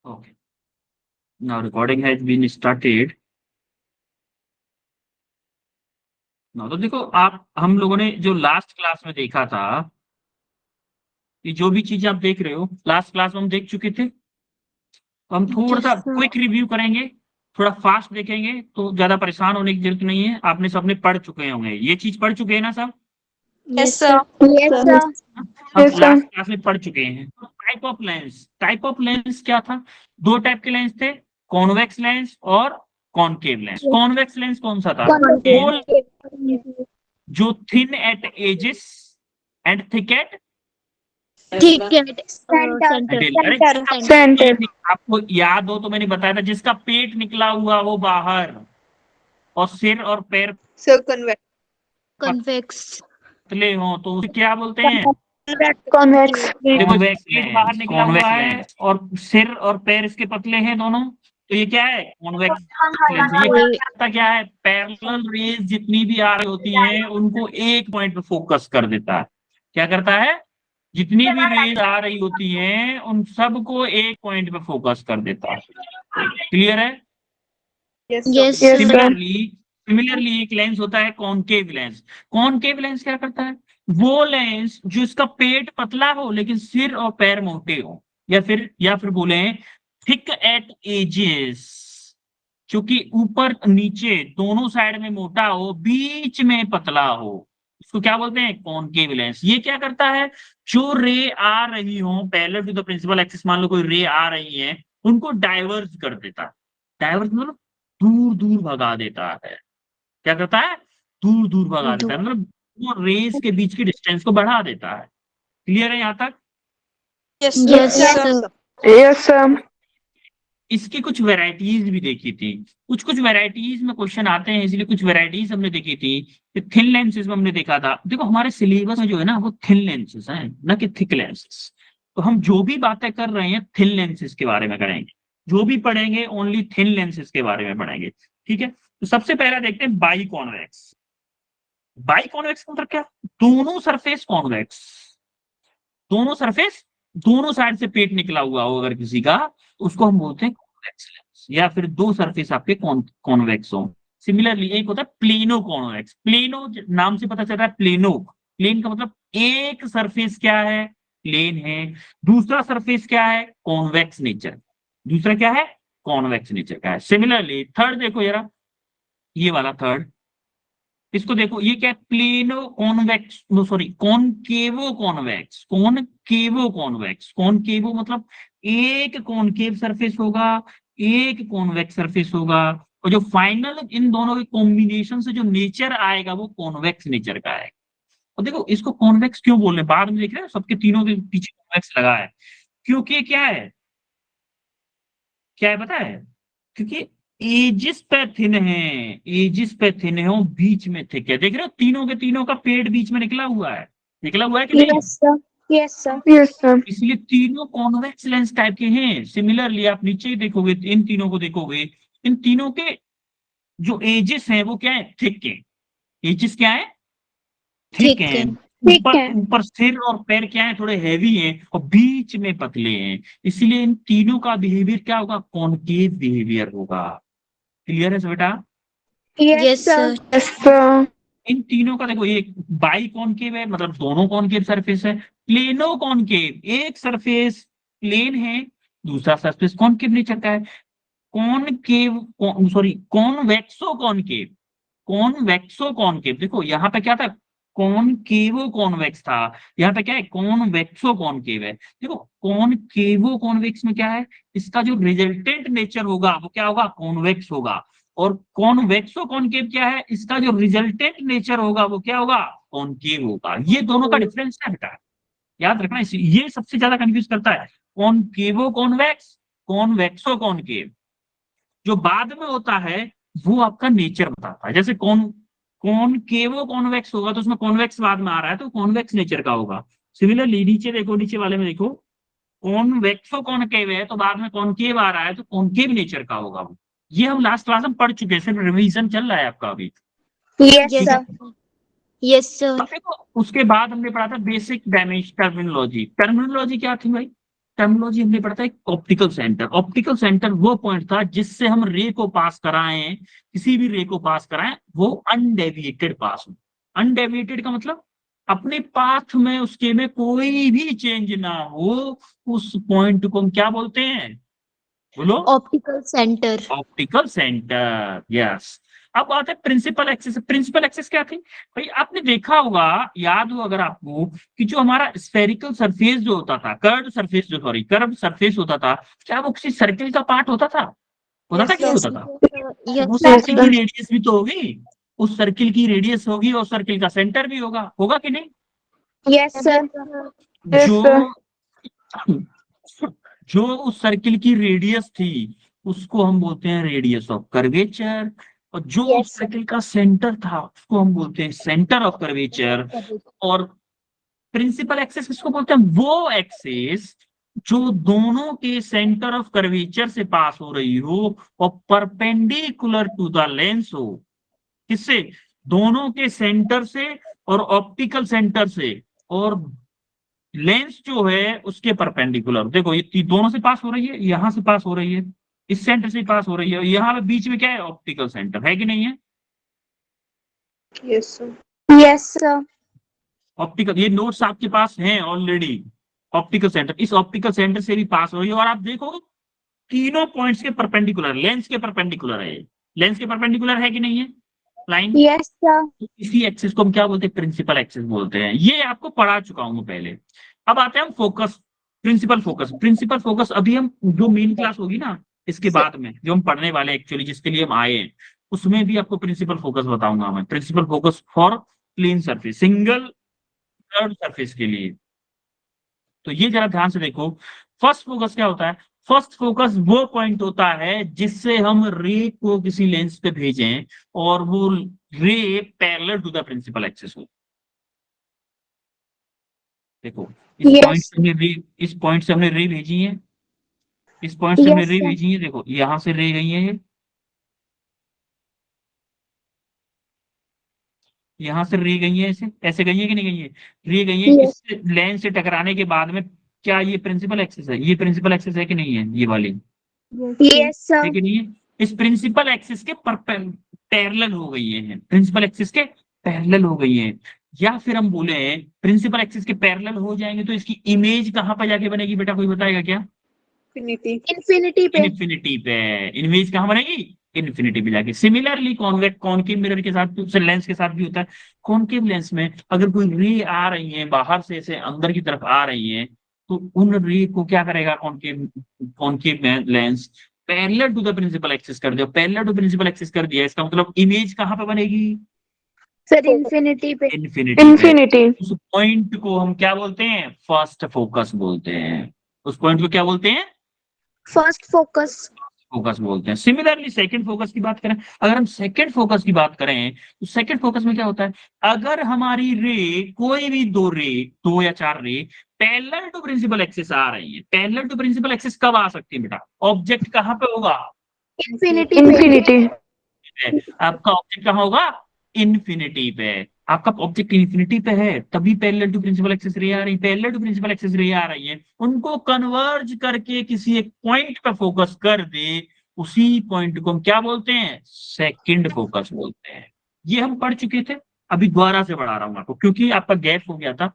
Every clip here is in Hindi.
Okay. Now recording has been started. ना तो देखो आप हम लोगों ने जो लास्ट क्लास में देखा था कि जो भी चीज आप देख रहे हो लास्ट क्लास में हम देख चुके थे। तो हम थोड़ा Yes, सा sir. क्विक रिव्यू करेंगे, थोड़ा फास्ट देखेंगे तो ज्यादा परेशान होने की जरूरत नहीं है। आपने सबने पढ़ चुके होंगे, ये चीज पढ़ चुके हैं ना सब। Yes, sir. Yes, sir. हम Yes, sir. लास्ट क्लास में पढ़ चुके हैं। टाइप ऑफ लेंस क्या था? दो टाइप के लेंस थे, कॉन्वेक्स लेंस और कॉनकेव लेंस। कॉन्वेक्स लेंस कौन सा था? वो जो thin at edges and thick at ठीक है Center. सेंटर अरे Center. जिसका Center. पेट आपको याद हो तो मैंने बताया था, जिसका पेट निकला हुआ वो बाहर और सिर और पैर Circumvex. कन्वेक्स पतले हो तो उसे क्या बोलते हैं? Convex. कॉन्वेक्स पेट बाहर निकला हुआ है और सिर और पैर इसके पतले हैं दोनों, तो ये क्या है? Convex lens. ये करता क्या है? पैरेलल रेज जितनी भी आ रही होती हैं उनको एक पॉइंट पे फोकस कर देता है। क्या करता है? जितनी भी रेज आ रही होती हैं उन सबको एक पॉइंट पे फोकस कर देता है। क्लियर है? Yes, Yes, sir. सिमिलरली एक लेंस होता है कॉनकेव लेंस। कॉनकेव लेंस क्या करता है? वो लेंस जो इसका पेट पतला हो लेकिन सिर और पैर मोटे हो, या फिर बोले थिक एट एजेस, क्योंकि ऊपर नीचे दोनों साइड में मोटा हो बीच में पतला हो, इसको क्या बोलते हैं? Concave lens. ये क्या करता है? जो रे आ रही हो parallel to the principal axis, मान लो कोई रे आ रही है, उनको डाइवर्ज कर देता है। डाइवर्ज मतलब दूर दूर भगा देता है। क्या करता है? दूर दूर भगा देता है, मतलब वो रेस के बीच की डिस्टेंस को बढ़ा देता है। क्लियर है यहाँ तक? Yes, Yes, sir. sir. Yes, sir. इसकी कुछ वैरायटीज भी देखी थी, कुछ वैरायटीज में क्वेश्चन आते हैं, इसलिए कुछ वैरायटीज हमने देखी थी। थिन लेंसेज में हमने देखा था, देखो हमारे सिलेबस में जो है ना वो थिन लेंसेज हैं, न कि थिक लेंसेज। तो हम जो भी बातें कर रहे हैं थिन लेंसेज के बारे में करेंगे, जो भी पढ़ेंगे ओनली थिन लेंसेज के बारे में पढ़ेंगे। ठीक है, तो सबसे पहला देखते हैं बाई कॉन्वेक्स। बाई कॉन्वेक्स मतलब क्या? दोनों सरफेस कॉन्वेक्स, दोनों सरफेस, दोनों साइड से पेट निकला हुआ हो अगर किसी का, तो उसको हम बोलते हैं कॉन्वेक्स लेंस। या फिर दो सरफेस आपके कॉन्वेक्स हो। सिमिलरली एक होता है प्लेनो कॉन्वेक्स। प्लेनो नाम से पता चलता है प्लेनो, प्लेन का मतलब एक सरफेस क्या है? प्लेन है। दूसरा सरफेस क्या है? Convex nature. दूसरा क्या है? कॉन्वेक्स नेचर का है। सिमिलरली थर्ड देखो जरा, ये वाला थर्ड, इसको देखो, ये क्या है? Plano convex, no sorry, concavo convex. Concavo convex, concavo मतलब एक कॉनकेव सरफेस होगा, एक कॉन्वेक्स सरफेस होगा, और जो फाइनल इन दोनों के कॉम्बिनेशन से जो नेचर आएगा वो कॉन्वेक्स नेचर का है। और देखो इसको कॉन्वेक्स क्यों बोल रहे हैं, बाद में देख रहे हैं सबके तीनों के पीछे कॉन्वेक्स लगा है, क्योंकि क्या है? क्या है पता है? क्योंकि एजिस पे थिन है, एजिस पे थिन है और बीच में थिक है। देख रहे हो तीनों के तीनों का पेट बीच में निकला हुआ है, निकला हुआ है कि नहीं? Yes, sir. Yes, sir. Yes, sir. इसलिए तीनों कॉन्वेक्स लेंस टाइप के हैं। सिमिलरली आप नीचे ही देखोगे, इन तीनों को देखोगे, इन तीनों के जो एजिस हैं वो क्या है? थिक है। एजिस क्या है? थिक ठीक है। है ऊपर ऊपर सिर और पैर क्या है? थोड़े हैवी हैं और बीच में पतले हैं। इसीलिए इन तीनों का बिहेवियर क्या होगा? कॉनकेव बिहेवियर होगा। क्लियर है बेटा? Yes, Yes, sir. sir. Yes, sir. इन तीनों का देखो, एक बाई कॉनकेव है मतलब दोनों कॉनकेव सरफेस है। प्लेनो कॉनकेव, एक सरफेस प्लेन है, दूसरा सरफेस कॉनकेव नेचर का है। Concave, sorry, कॉन्वेक्सो concave, कॉन्वेक्सो concave. देखो यहाँ पे क्या था? कॉनकेवो कॉन्वेक्स था, यहाँ पे क्या है? कॉन्वेक्सो कॉनकेव है। देखो कॉनकेवो कॉन्वेक्स में क्या है? इसका जो रिजल्टेंट नेचर होगा वो क्या होगा? कॉन्वेक्स होगा। और कॉन्वेक्सो कॉनकेव क्या है? इसका जो रिजल्टेंट नेचर होगा वो क्या होगा? कॉनकेव होगा। ये दोनों का डिफरेंस है बेटा, याद रखना। ये सबसे ज्यादा कंफ्यूज करता है, कॉनकेवो कॉन्वेक्स, कॉन्वेक्सो कॉनकेव। जो बाद में होता है वो आपका नेचर बताता है। जैसे कॉनकेवो कॉन्वेक्स होगा तो उसमें कॉन्वेक्स बाद में आ रहा है तो कॉन्वेक्स नेचर का होगा। सिमिलरली नीचे देखो, नीचे वाले में देखो, कॉन्वेक्सो कॉनकेव है तो बाद में कॉनकेव आ रहा है तो कॉनकेव नेचर का होगा वो। ये हम लास्ट क्लास में पढ़ चुके हैं, सिर्फ रिवीजन चल रहा है आपका अभी। Yes, Yes, sir. yes, sir. अब देखो उसके बाद हमने पढ़ा था बेसिक डायमेंशन टर्मिनोलॉजी। टर्मिनोलॉजी क्या थी भाई? टर्मिनोलॉजी हमने पढ़ा था, एक ऑप्टिकल सेंटर। ऑप्टिकल सेंटर वो पॉइंट था जिससे हम रे को पास कराएं, किसी भी रे को पास कराएं, वो अनडेविएटेड पास हो। अनडेविएटेड का मतलब अपने पाथ में उसके में कोई भी चेंज ना हो, उस पॉइंट को हम क्या बोलते हैं, बोलो? Optical centre. Optical centre, yes. अब बात है प्रिंसिपल एक्सिस। प्रिंसिपल एक्सिस क्या थी भाई? आपने देखा होगा, याद हो अगर आपको, कि जो हमारा स्फेरिकल सरफेस जो होता था, कर्व सरफेस जो, सॉरी, कर्व सरफेस होता था, क्या वो किसी सर्किल का पार्ट होता था? होता था Yes, कि नहीं sir. होता था? वो yes Yes, circle sir. sir. की रेडियस भी तो होगी, उस सर्किल की रेडियस होगी और सर्किल का सेंटर भी होगा, होगा कि नहीं? Yes, sir. Yes, जो sir. जो उस सर्किल की रेडियस थी, उसको हम बोलते हैं रेडियस ऑफ कर्वेचर, और जो उस Yes, sir. सर्किल का सेंटर था उसको हम बोलते हैं सेंटर ऑफ कर्वेचर। और प्रिंसिपल एक्सिस किसको बोलते हैं? वो एक्सिस जो दोनों के सेंटर ऑफ कर्वेचर से पास हो रही हो और परपेंडिकुलर टू द लेंस हो। किससे? दोनों के सेंटर से और ऑप्टिकल सेंटर से, और लेंस जो है उसके परपेंडिकुलर। देखो ये दोनों से पास हो रही है, यहां से पास हो रही है, इस सेंटर से पास हो रही है, यहाँ पे बीच में क्या है? ऑप्टिकल सेंटर है कि नहीं है? Yes, sir. Yes, sir. Optical, ये नोट्स आपके पास हैं ऑलरेडी। ऑप्टिकल सेंटर, इस ऑप्टिकल सेंटर से भी पास हो रही है, और आप देखो तीनों पॉइंट्स के परपेंडिकुलर, लेंस के परपेंडिकुलर है। लेंस के परपेंडिकुलर है कि नहीं है लाइन? Yes, sir. इसी एक्सिस को हम क्या बोलते हैं? प्रिंसिपल एक्सिस बोलते हैं। ये आपको पढ़ा चुका हूं मैं पहले। अब आते हैं हम focus, principal focus. Principal focus अभी हम, जो मेन क्लास होगी ना इसके बाद में, जो हम पढ़ने वाले एक्चुअली, जिसके लिए हम आए हैं, उसमें भी आपको प्रिंसिपल फोकस बताऊंगा मैं। Principal focus for plane surface, single curve surface के लिए। तो ये जरा ध्यान से देखो, फर्स्ट फोकस क्या होता है? फर्स्ट फोकस वो पॉइंट होता है जिससे हम रे को किसी लेंस पे भेजें और वो ray parallel to the principal axis हो। देखो, इस पॉइंट Yes. से हमने रे, इस पॉइंट से हमने रे भेजी है, इस पॉइंट से हमने Yes, रे sir. भेजी है, देखो यहां से रे गई है ये, यहां से रे गई है, ऐसे ऐसे गई है कि नहीं गई है? रे गई है, Yes. इस लेंस से टकराने के बाद में क्या ये प्रिंसिपल एक्सिस है? ये प्रिंसिपल एक्सिस है कि नहीं है ये वाली? Yes, है sir. कि नहीं है? इस प्रिंसिपल एक्सिस के पैरेलल हो गई है, प्रिंसिपल एक्सिस के पैरेलल हो गई है। या फिर हम बोले प्रिंसिपल एक्सिस के पैरेलल हो जाएंगे तो इसकी इमेज कहां पर जाके बनेगी बेटा, कोई बताएगा क्या? Infinity. Infinity पे. इन्फिनिटी पे। इमेज कहां बनेगी? इन्फिनिटी पे जाके। सिमिलरली कॉन्वेक्स, कॉनकेव मिरर के साथ, लेंस के साथ भी होता है। कॉनकेव लेंस में अगर कोई रे आ रही है बाहर से, ऐसे अंदर की तरफ आ रही है, तो उन रे को क्या करेगा concave, concave lens parallel to the principal axis कर दिया। पैरेलल टू प्रिंसिपल एक्सिस कर दिया, इसका मतलब इमेज कहां पे बनेगी? सर इंफिनिटी पे. इन्फिनिटी पे। Infinity. उस पॉइंट को हम क्या बोलते हैं? फर्स्ट फोकस बोलते हैं। उस पॉइंट को क्या बोलते हैं? First focus. फोकस बोलते हैं। सिमिलरली सेकंड फोकस की बात करें, अगर हम सेकंड फोकस की बात करें, तो सेकंड फोकस में क्या होता है? अगर हमारी रे, कोई भी दो रे, दो या चार ray parallel to principal axis आ रही है, पैरेलल टू प्रिंसिपल एक्सिस कब आ सकती है बेटा? ऑब्जेक्ट कहां पे होगा? Infinity पे. Infinity. आपका ऑब्जेक्ट कहां होगा? इन्फिनिटी पे। आपका ऑब्जेक्ट इन्फिनिटी पे है, तभी पैरेलल टू प्रिंसिपल एक्सिस रे आ रही, पैरेलल टू प्रिंसिपल एक्सिस रे आ रही है, उनको कन्वर्ज करके किसी एक पॉइंट पे फोकस कर दे, उसी पॉइंट को हम क्या बोलते हैं? सेकंड फोकस बोलते हैं। ये हम पढ़ चुके थे, अभी दोबारा से पढ़ा रहा हूँ आपको, क्योंकि आपका गैप हो गया था,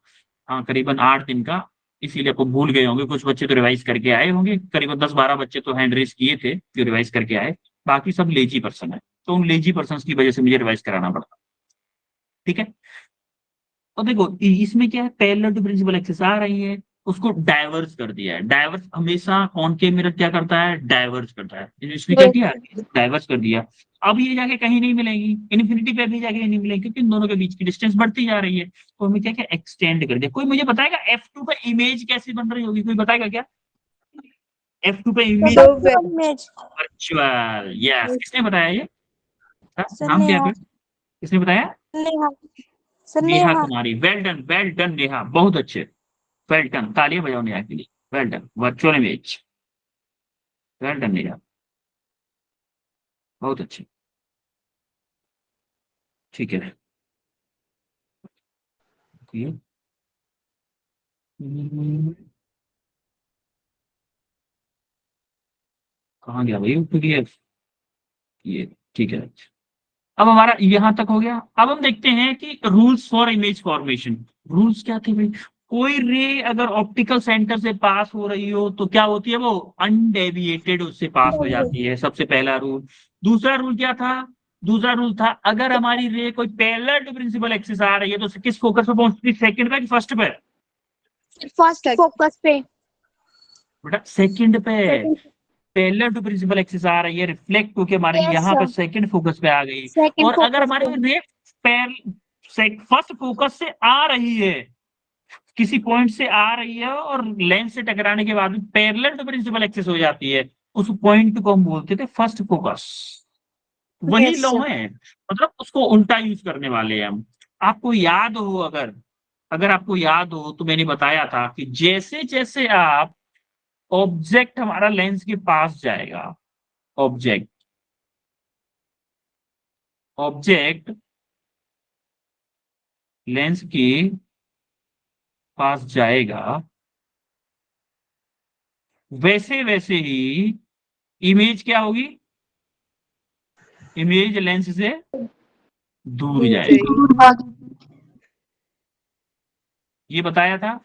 हाँ, करीबन 8 दिन का, इसीलिए आपको भूल गए होंगे। कुछ बच्चे तो रिवाइज करके आए होंगे, करीबन 10-12 बच्चे तो हैंड रेस किए थे जो रिवाइज करके आए, बाकी सब लेजी पर्सन है, तो उन लेजी पर्सन की वजह से मुझे रिवाइज कराना पड़ता। ठीक है। और देखो इसमें क्या है, पैरेलल टू प्रिंसिपल एक्सिस आ रही है, उसको डाइवर्स कर दिया है। डाइवर्स हमेशा कॉनकेव मिरर क्या करता है? डाइवर्स करता है। इसने क्या Yes. किया? डाइवर्स कर दिया। अब ये जाके कहीं नहीं मिलेंगी, इन्फिनिटी पे भी जाके नहीं मिलेंगी, क्योंकि इन दोनों के बीच की डिस्टेंस बढ़ती जा रही है, तो हमें क्या क्या एक्सटेंड कर दिया। कोई मुझे बताएगा F2 पे इमेज कैसी बन रही होगी? कोई बताएगा क्या? F2 पे image Virtual image. Virtual, yes. किसने बताया ये? हाँ, सर नाम क्या नेहा. है? किसने बताया? Neha. Sir Neha Neha. Kumari. Well done, well done Neha, बहुत अच्छे। वेल डन, तालियां बजाओ नेहा के लिए। Well done, virtual image. Well done Neha, बहुत अच्छे। ठीक है। ये, कहाँ गया भाई पीडीएफ? ये ठीक है। अब हमारा यहाँ तक हो गया। अब हम देखते हैं कि rules for image formation. Rules क्या थे भाई? कोई रे अगर ऑप्टिकल सेंटर से पास हो रही हो तो क्या होती है, वो अनडेविएटेड उससे पास हो जाती है, सबसे पहला रूल। दूसरा रूल क्या था? दूसरा रूल था अगर हमारी रे कोई पैरेलल टू प्रिंसिपल एक्सिस आ रही है तो किस फोकस पे पहुंचती है, सेकंड पे कि फर्स्ट पे? फर्स्ट फोकस पे। बेटा सेकंड पे। Second. Parallel to principal axis आ रही है, रिफ्लेक्ट होके हमारी यस यहाँ पे सर। सेकंड फोकस पे आ गई। सेकंड और अगर फोकस हमारी पे। रे फर्स्ट फोकस से आ रही है, किसी पॉइंट से आ रही है और लेंस से टकराने के बाद पैरेलल टू प्रिंसिपल एक्सिस हो जाती है, उस पॉइंट को हम बोलते थे फर्स्ट फोकस। वही यस लॉ सर। है, मतलब उसको उल्टा यूज करने वाले हैं हम। आपको याद हो, अगर अगर आपको याद हो तो मैंने बताया था कि जैसे जैसे आप ऑब्जेक्ट हमारा लेंस के पास जाएगा, ऑब्जेक्ट ऑब्जेक्ट लेंस के पास जाएगा, वैसे वैसे ही इमेज क्या होगी? इमेज लेंस से दूर जाएगी। ये बताया था।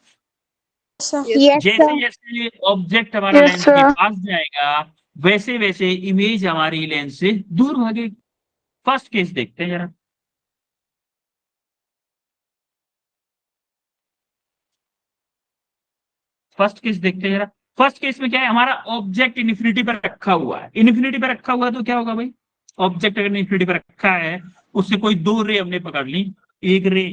यस जैसे सर। जैसे ऑब्जेक्ट हमारा यस लेंस के सर। पास जाएगा, वैसे वैसे इमेज हमारी लेंस से दूर भागेगी। फर्स्ट केस देखते हैं जरा। फर्स्ट केस देखते हैं जरा। फर्स्ट केस में क्या है, हमारा ऑब्जेक्ट इन्फिनिटी पर रखा हुआ है। इन्फिनिटी पर रखा हुआ है तो क्या होगा भाई? ऑब्जेक्ट अगर इन्फिनिटी पर रखा है, उससे कोई दो रे हमने पकड़ ली। एक रे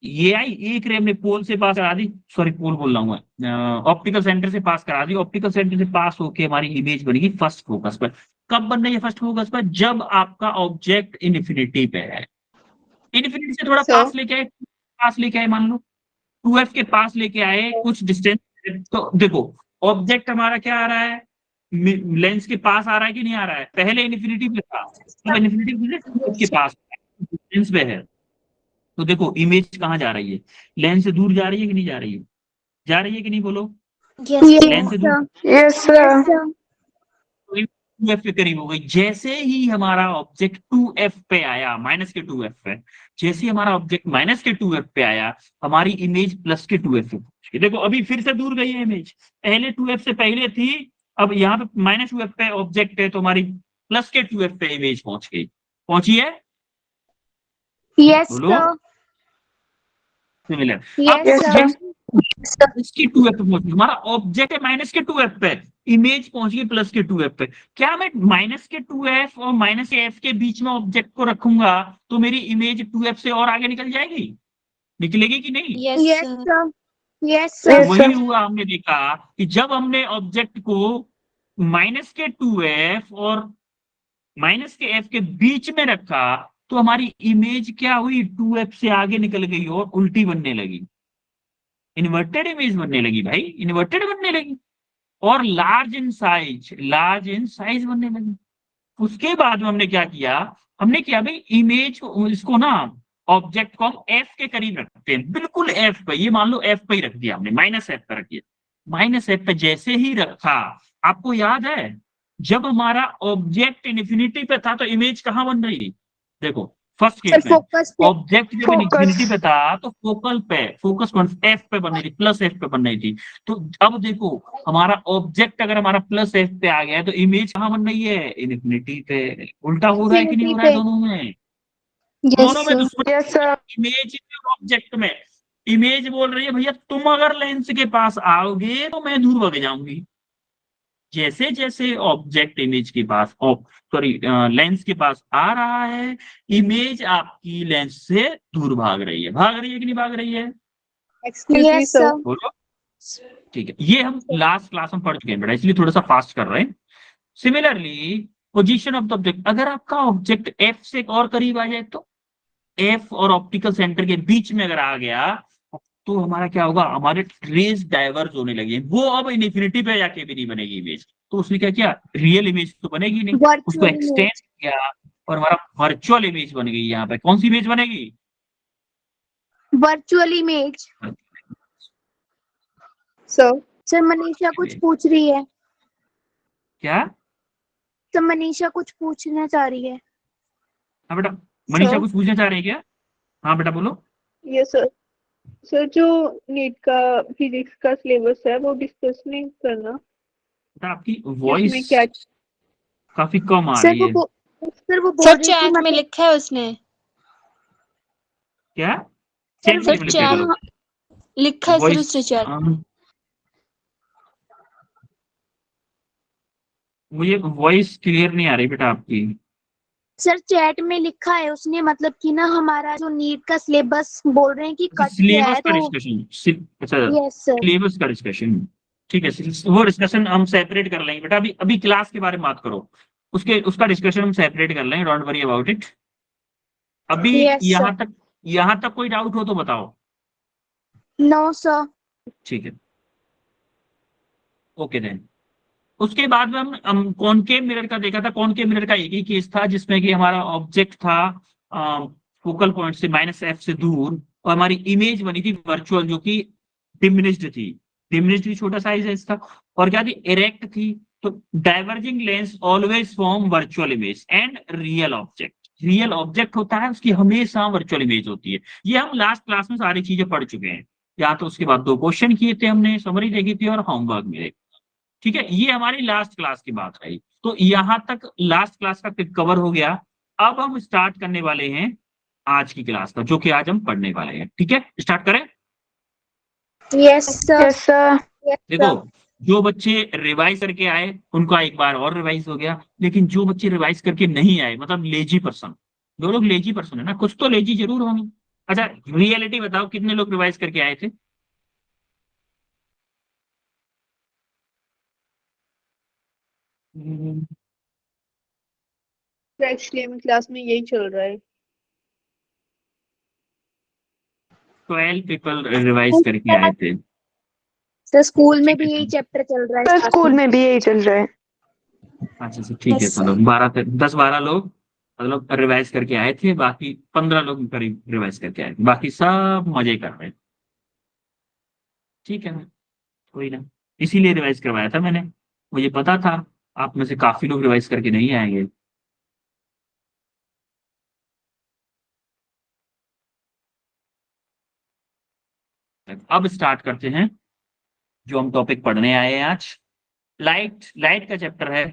ये आई, एक रे हमने पोल से पास करा दी, सॉरी पोल बोल रहा हूँ मैं, ऑप्टिकल सेंटर से पास करा दी। ऑप्टिकल सेंटर से पास होके हमारी इमेज बनेगी फर्स्ट फोकस पर। कब बन रही है फर्स्ट फोकस पर? जब आपका ऑब्जेक्ट इन्फिनिटी पे है। इन्फिनिटी से थोड़ा पास लेके आए, पास लेके आए, मान लो 2f के पास लेके आए कुछ डिस्टेंस। तो देखो ऑब्जेक्ट हमारा क्या आ रहा है, लेंस के पास आ रहा है कि नहीं आ रहा है? पहले इन्फिनिटी पे था, अब इन्फिनिटी के पास डिस्टेंस पे है। तो देखो इमेज कहाँ जा रही है? लेंस से दूर जा रही है कि नहीं जा रही है? जा रही है कि नहीं बोलो? यस लेंस से दूर। सर। Yes sir. 2f के करीब हो गई। जैसे ही हमारा ऑब्जेक्ट 2f पे आया, माइनस के 2f पे, जैसे ही हमारा ऑब्जेक्ट माइनस के 2f पे आया, हमारी इमेज प्लस के 2f पे पहुंच गई। देखो अभी फिर से दूर गई है इमेज, पहले 2f से पहले थी, अब यहाँ पे माइनस 2f पे ऑब्जेक्ट है तो हमारी प्लस के 2f पे इमेज पहुंच गई। पहुंची है? यस बोलो। सर। सिमिलर। अब यस सर। इसकी 2f पे पहुंच गई, हमारा ऑब्जेक्ट है माइनस के 2f पे, इमेज पहुंच गई प्लस के 2f पे। क्या मैं माइनस के 2f और माइनस के f के बीच में ऑब्जेक्ट को रखूंगा तो मेरी इमेज 2f से और आगे निकल जाएगी? निकलेगी कि नहीं? Yes sir. यस तो सर। वही हुआ, हमने देखा कि जब हमने ऑब्जेक्ट को माइनस के 2f और माइनस के f के बीच में रखा तो हमारी इमेज क्या हुई, 2f से आगे निकल गई और उल्टी बनने लगी। इन्वर्टेड इमेज बनने लगी भाई, इन्वर्टेड बनने लगी और large in size, large in size बनने लगी। उसके बाद में हमने क्या किया, हमने किया भाई इमेज इसको ना, ऑब्जेक्ट को हम एफ के करीब रखते हैं, बिल्कुल एफ पे, ये मान लो एफ पे ही रख दिया हमने, माइनस एफ पे रख दिया। माइनस एफ पे जैसे ही रखा, आपको याद है जब हमारा ऑब्जेक्ट इन्फिनिटी पे था तो इमेज कहाँ बन रही थी? देखो फर्स्ट सर केस में फोकस पे। ऑब्जेक्ट जब इन्फिनिटी पे था तो फोकल पे, फोकस कौन एफ पे बन रही थी, प्लस एफ पे बन रही थी। तो अब देखो हमारा ऑब्जेक्ट अगर हमारा प्लस एफ पे आ गया है तो इमेज कहाँ बन रही है? इन्फिनिटी पे। उल्टा हो रहा है कि नहीं इंफिनिटी हो रहा है पे। दोनों में? यस दोनों में सर। दुश्मनी। Yes sir. इमेज में ऑब्जेक्ट में, इमेज बोल रही है भैया तुम अगर लेंस के पास आओगे तो मैं दूर भाग जाऊंगी। जैसे जैसे ऑब्जेक्ट इमेज के पास, सॉरी लेंस के पास आ रहा है, इमेज आपकी लेंस से दूर भाग रही है। भाग रही है कि नहीं भाग रही है? Yes sir. बोलो। ठीक है, ये हम लास्ट क्लास में पढ़ चुके हैं बेटा, इसलिए थोड़ा सा फास्ट कर रहे हैं। Similarly position of the object, अगर आपका ऑब्जेक्ट एफ से और करीब आ जाए तो, एफ और ऑप्टिकल सेंटर के बीच में अगर आ गया तो हमारा क्या होगा, हमारे रेज डाइवर्ज होने लगे, वो अब इन्फिनिटी पे जाके भी नहीं बनेगी इमेज। तो उसने क्या किया, रियल इमेज तो बनेगी नहीं, उसको वर्चुअल एक्सटेंड इमेज। किया और हमारा वर्चुअल इमेज बन गई। यहाँ पे कौन सी इमेज बनेगी? Virtual image. Sir. Sir Manisha कुछ पूछ रही है। क्या? तो मनीषा कुछ पूछना चाह रही है। हाँ बेटा, मनीषा सर। कुछ पूछना चाह रही है क्या? हाँ बेटा बोलो। Yes sir. सर जो नीट का फिजिक्स का सिलेबस है वो डिस्कस नहीं करना, बेटा आपकी इसमें वॉइस क्या? काफी कम आ सर रही है। सर वो बोल सर रही थी चैट में मतलब लिखा है उसने। क्या सर चेक सर में क्या चैट करो लिखा है सर वॉइस? उसने चैट। मुझे वॉइस क्लियर नहीं आ रही बेटा आपकी। सर चैट में लिखा है उसने मतलब कि ना हमारा जो नीट का सिलेबस बोल रहे हैं कि कट गया सिलेबस है का तो। डिस्कशन, अच्छा यस सर। सिलेबस का डिस्कशन, ठीक है। वो डिस्कशन हम सेपरेट कर लेंगे बेटा, अभी अभी क्लास के बारे में बात करो, उसका डिस्कशन हम सेपरेट कर लेंगे, डोंट वरी अबाउट इट। अभी यस सर। यहाँ तक कोई डाउट हो तो बताओ। No sir. ठीक है, ओके देन। उसके बाद में हम कॉनकेव मिरर का देखा था। कॉनकेव मिरर का एक ही केस था जिसमें कि हमारा ऑब्जेक्ट था फोकल पॉइंट से -f से दूर, और हमारी इमेज बनी थी वर्चुअल, जो कि डिमिनिश्ड थी। डिमिनिश्ड भी छोटा साइज है इसका, और क्या थी, इरेक्ट थी। तो diverging lens always form virtual image and real object. Real object होता है उसकी हमेशा वर्चुअल इमेज होती है। ये हम लास्ट क्लास में सारी चीजें पढ़ चुके हैं। या तो उसके बाद 2 क्वेश्चन किए थे हमने, समरी देखी थी और होमवर्क में। ठीक है, ये हमारी लास्ट क्लास की बात रही। तो यहां तक लास्ट क्लास का कवर हो गया। अब हम स्टार्ट करने वाले हैं आज की क्लास का, जो कि आज हम पढ़ने वाले हैं। ठीक है, स्टार्ट करें। Yes sir. Yes sir. देखो, जो बच्चे रिवाइज करके आए उनका एक बार और रिवाइज हो गया, लेकिन जो बच्चे रिवाइज करके नहीं आए, मतलब लेजी पर्सन, जो लोग लेजी पर्सन है ना, कुछ तो लेजी जरूर होंगे। अच्छा, रियलिटी बताओ, कितने लोग रिवाइज करके आए थे? हम्म, एक्चुअली में क्लास में यही चल रहा है। 12 पीपल रिवाइज करके आए थे। सर स्कूल में ठीक भी है यही सर। चैप्टर चल रहा है सर साथ स्कूल में। में भी यही चल रहा है। अच्छा अच्छा, ठीक है, यस चलो सर। 10-12 लोग मतलब रिवाइज करके आए थे, बाकी 15 लोग करीब रिवाइज करके आए थे, बाकी सब मजे कर रहे हैं। ठीक है, कोई ना, इसीलिए रिवाइज करवाया था मैंने। मुझे पता था आप में से काफी लोग रिवाइज करके नहीं आएंगे। अब स्टार्ट करते हैं जो हम टॉपिक पढ़ने आए हैं आज। लाइट लाइट का चैप्टर है।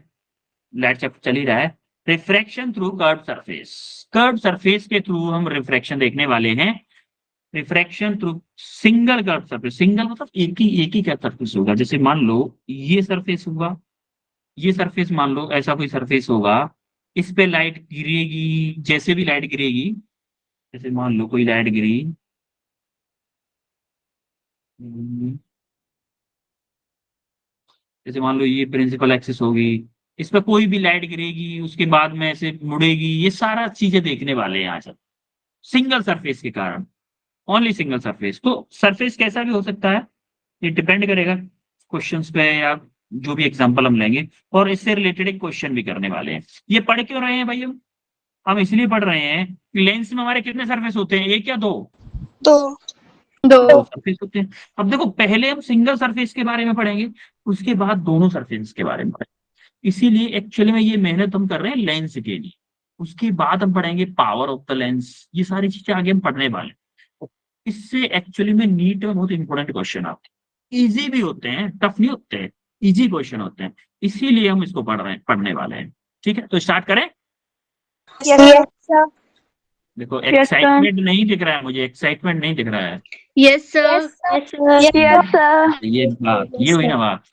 लाइट चैप्टर चल ही रहा है। Refraction through curve surface. Curve surface के थ्रू हम रिफ्रैक्शन देखने वाले हैं। Refraction through single curve surface. Single मतलब एक ही कर्व सरफेस होगा। जैसे मान लो ये सरफेस होगा, ये सरफेस मान लो ऐसा कोई सरफेस होगा, इस पे लाइट गिरेगी, जैसे भी लाइट गिरेगी, जैसे मान लो कोई लाइट गिरी, हम्म, जैसे मान लो ये प्रिंसिपल एक्सिस होगी, इस पे कोई भी लाइट गिरेगी, उसके बाद में ऐसे मुड़ेगी, ये सारा चीजें देखने वाले हैं आज हम, सिंगल सरफेस के कारण। Only single surface. तो सरफेस कैसा भी हो सकता है, ये डिपेंड करेगा क्वेश्चंस पे, या जो भी एग्जांपल हम लेंगे। और इससे रिलेटेड एक क्वेश्चन भी करने वाले हैं। ये पढ़ क्यों रहे हैं भाई हम इसलिए पढ़ रहे हैं कि लेंस में हमारे कितने सरफेस होते हैं, एक या दो? तो दो सरफेस होते हैं। अब देखो, पहले हम सिंगल सरफेस के बारे में पढ़ेंगे, उसके बाद दोनों सरफेस के बारे में पढ़ेंगे। इसीलिए एक्चुअली में ये मेहनत हम कर रहे हैं लेंस के लिए। उसके बाद हम पढ़ेंगे पावर ऑफ द लेंस, ये सारी चीजें आगे हम पढ़ने वाले हैं। इससे एक्चुअली में नीट में बहुत इंपॉर्टेंट क्वेश्चन आते हैं, इजी भी होते हैं, टफ नहीं होते हैं, इजी क्वेश्चन होते हैं। इसीलिए हम इसको पढ़ने वाले हैं। ठीक है, तो स्टार्ट करें। Yes sir. देखो, यस सर। एक्साइटमेंट नहीं दिख रहा है मुझे, एक्साइटमेंट नहीं दिख रहा है। Yes yes sir. Sir. Yes sir. ये हुई ना बात।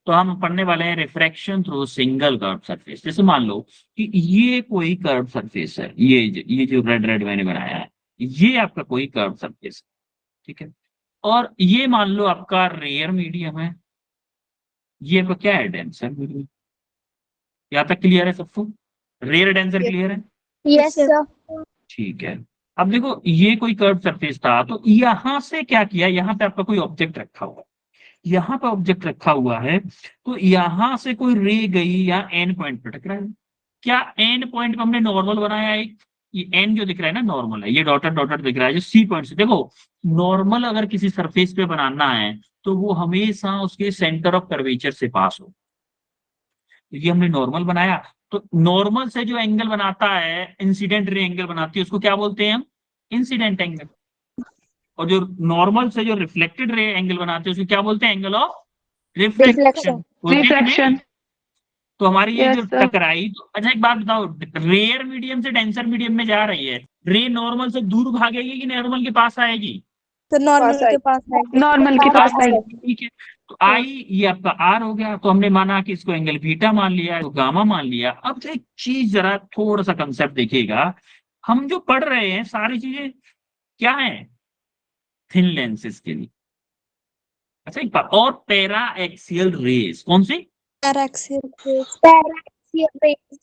तो हम पढ़ने वाले हैं refraction through single curve surface. जैसे मान लो कि ये कोई कर्व सरफेस है, ये जो रेड रेड मैंने बनाया है, ये आपका कोई कर्व सरफेस है। ठीक है, और ये मान लो आपका रेयर मीडियम है, ये आपका क्या है, डेंसर मीडियम। यहाँ तक क्लियर है सबको? रेयर डेंसर क्लियर है? Yes sir. ठीक है। अब देखो, ये कोई कर्व सरफेस था, तो यहां से क्या किया, यहाँ पे आपका कोई ऑब्जेक्ट रखा हुआ है, यहाँ पे ऑब्जेक्ट रखा हुआ है, तो यहां से कोई रे गई, यहाँ एन पॉइंट पे टकरा है। क्या एन पॉइंट पे हमने नॉर्मल बनाया है? ये एन जो दिख रहा है ना, नॉर्मल है, ये डॉटेड डॉटेड दिख रहा है जो सी पॉइंट से। देखो, नॉर्मल अगर किसी सरफेस पे बनाना है तो वो हमेशा उसके सेंटर ऑफ कर्वेचर से पास हो। तो ये हमने नॉर्मल बनाया, तो नॉर्मल से जो एंगल बनाता है, इंसिडेंट रे एंगल बनाती है, उसको क्या बोलते हैं हम? Incident angle. और जो नॉर्मल से जो रिफ्लेक्टेड रे एंगल बनाते हैं उसको क्या बोलते हैं? Angle of reflection. रिफ्लेक्शन। बोलते हैं कि नहीं? रिफ्रैक्शन। तो हमारी ये जो यस सर। टकराई, तो अच्छा एक बात बताओ, रेयर मीडियम से डेंसर मीडियम में जा रही है, रे नॉर्मल से दूर भागेगी कि नॉर्मल के पास आएगी? तो नॉर्मल के पास आएगी। नॉर्मल के पास आएगी। ठीक है, तो आई ये आपका आर हो गया, तो हमने माना कि इसको एंगल बीटा मान लिया, तो गामा मान लिया। अब तो एक चीज जरा थोड़ा सा कंसेप्ट देखिएगा, हम जो पढ़ रहे हैं सारी चीजें क्या है? थिन लेंसेज के लिए। अच्छा एक बात और, पैरा एक्सियल रेस कौन सी? Paraxial rays. Paraxial rays.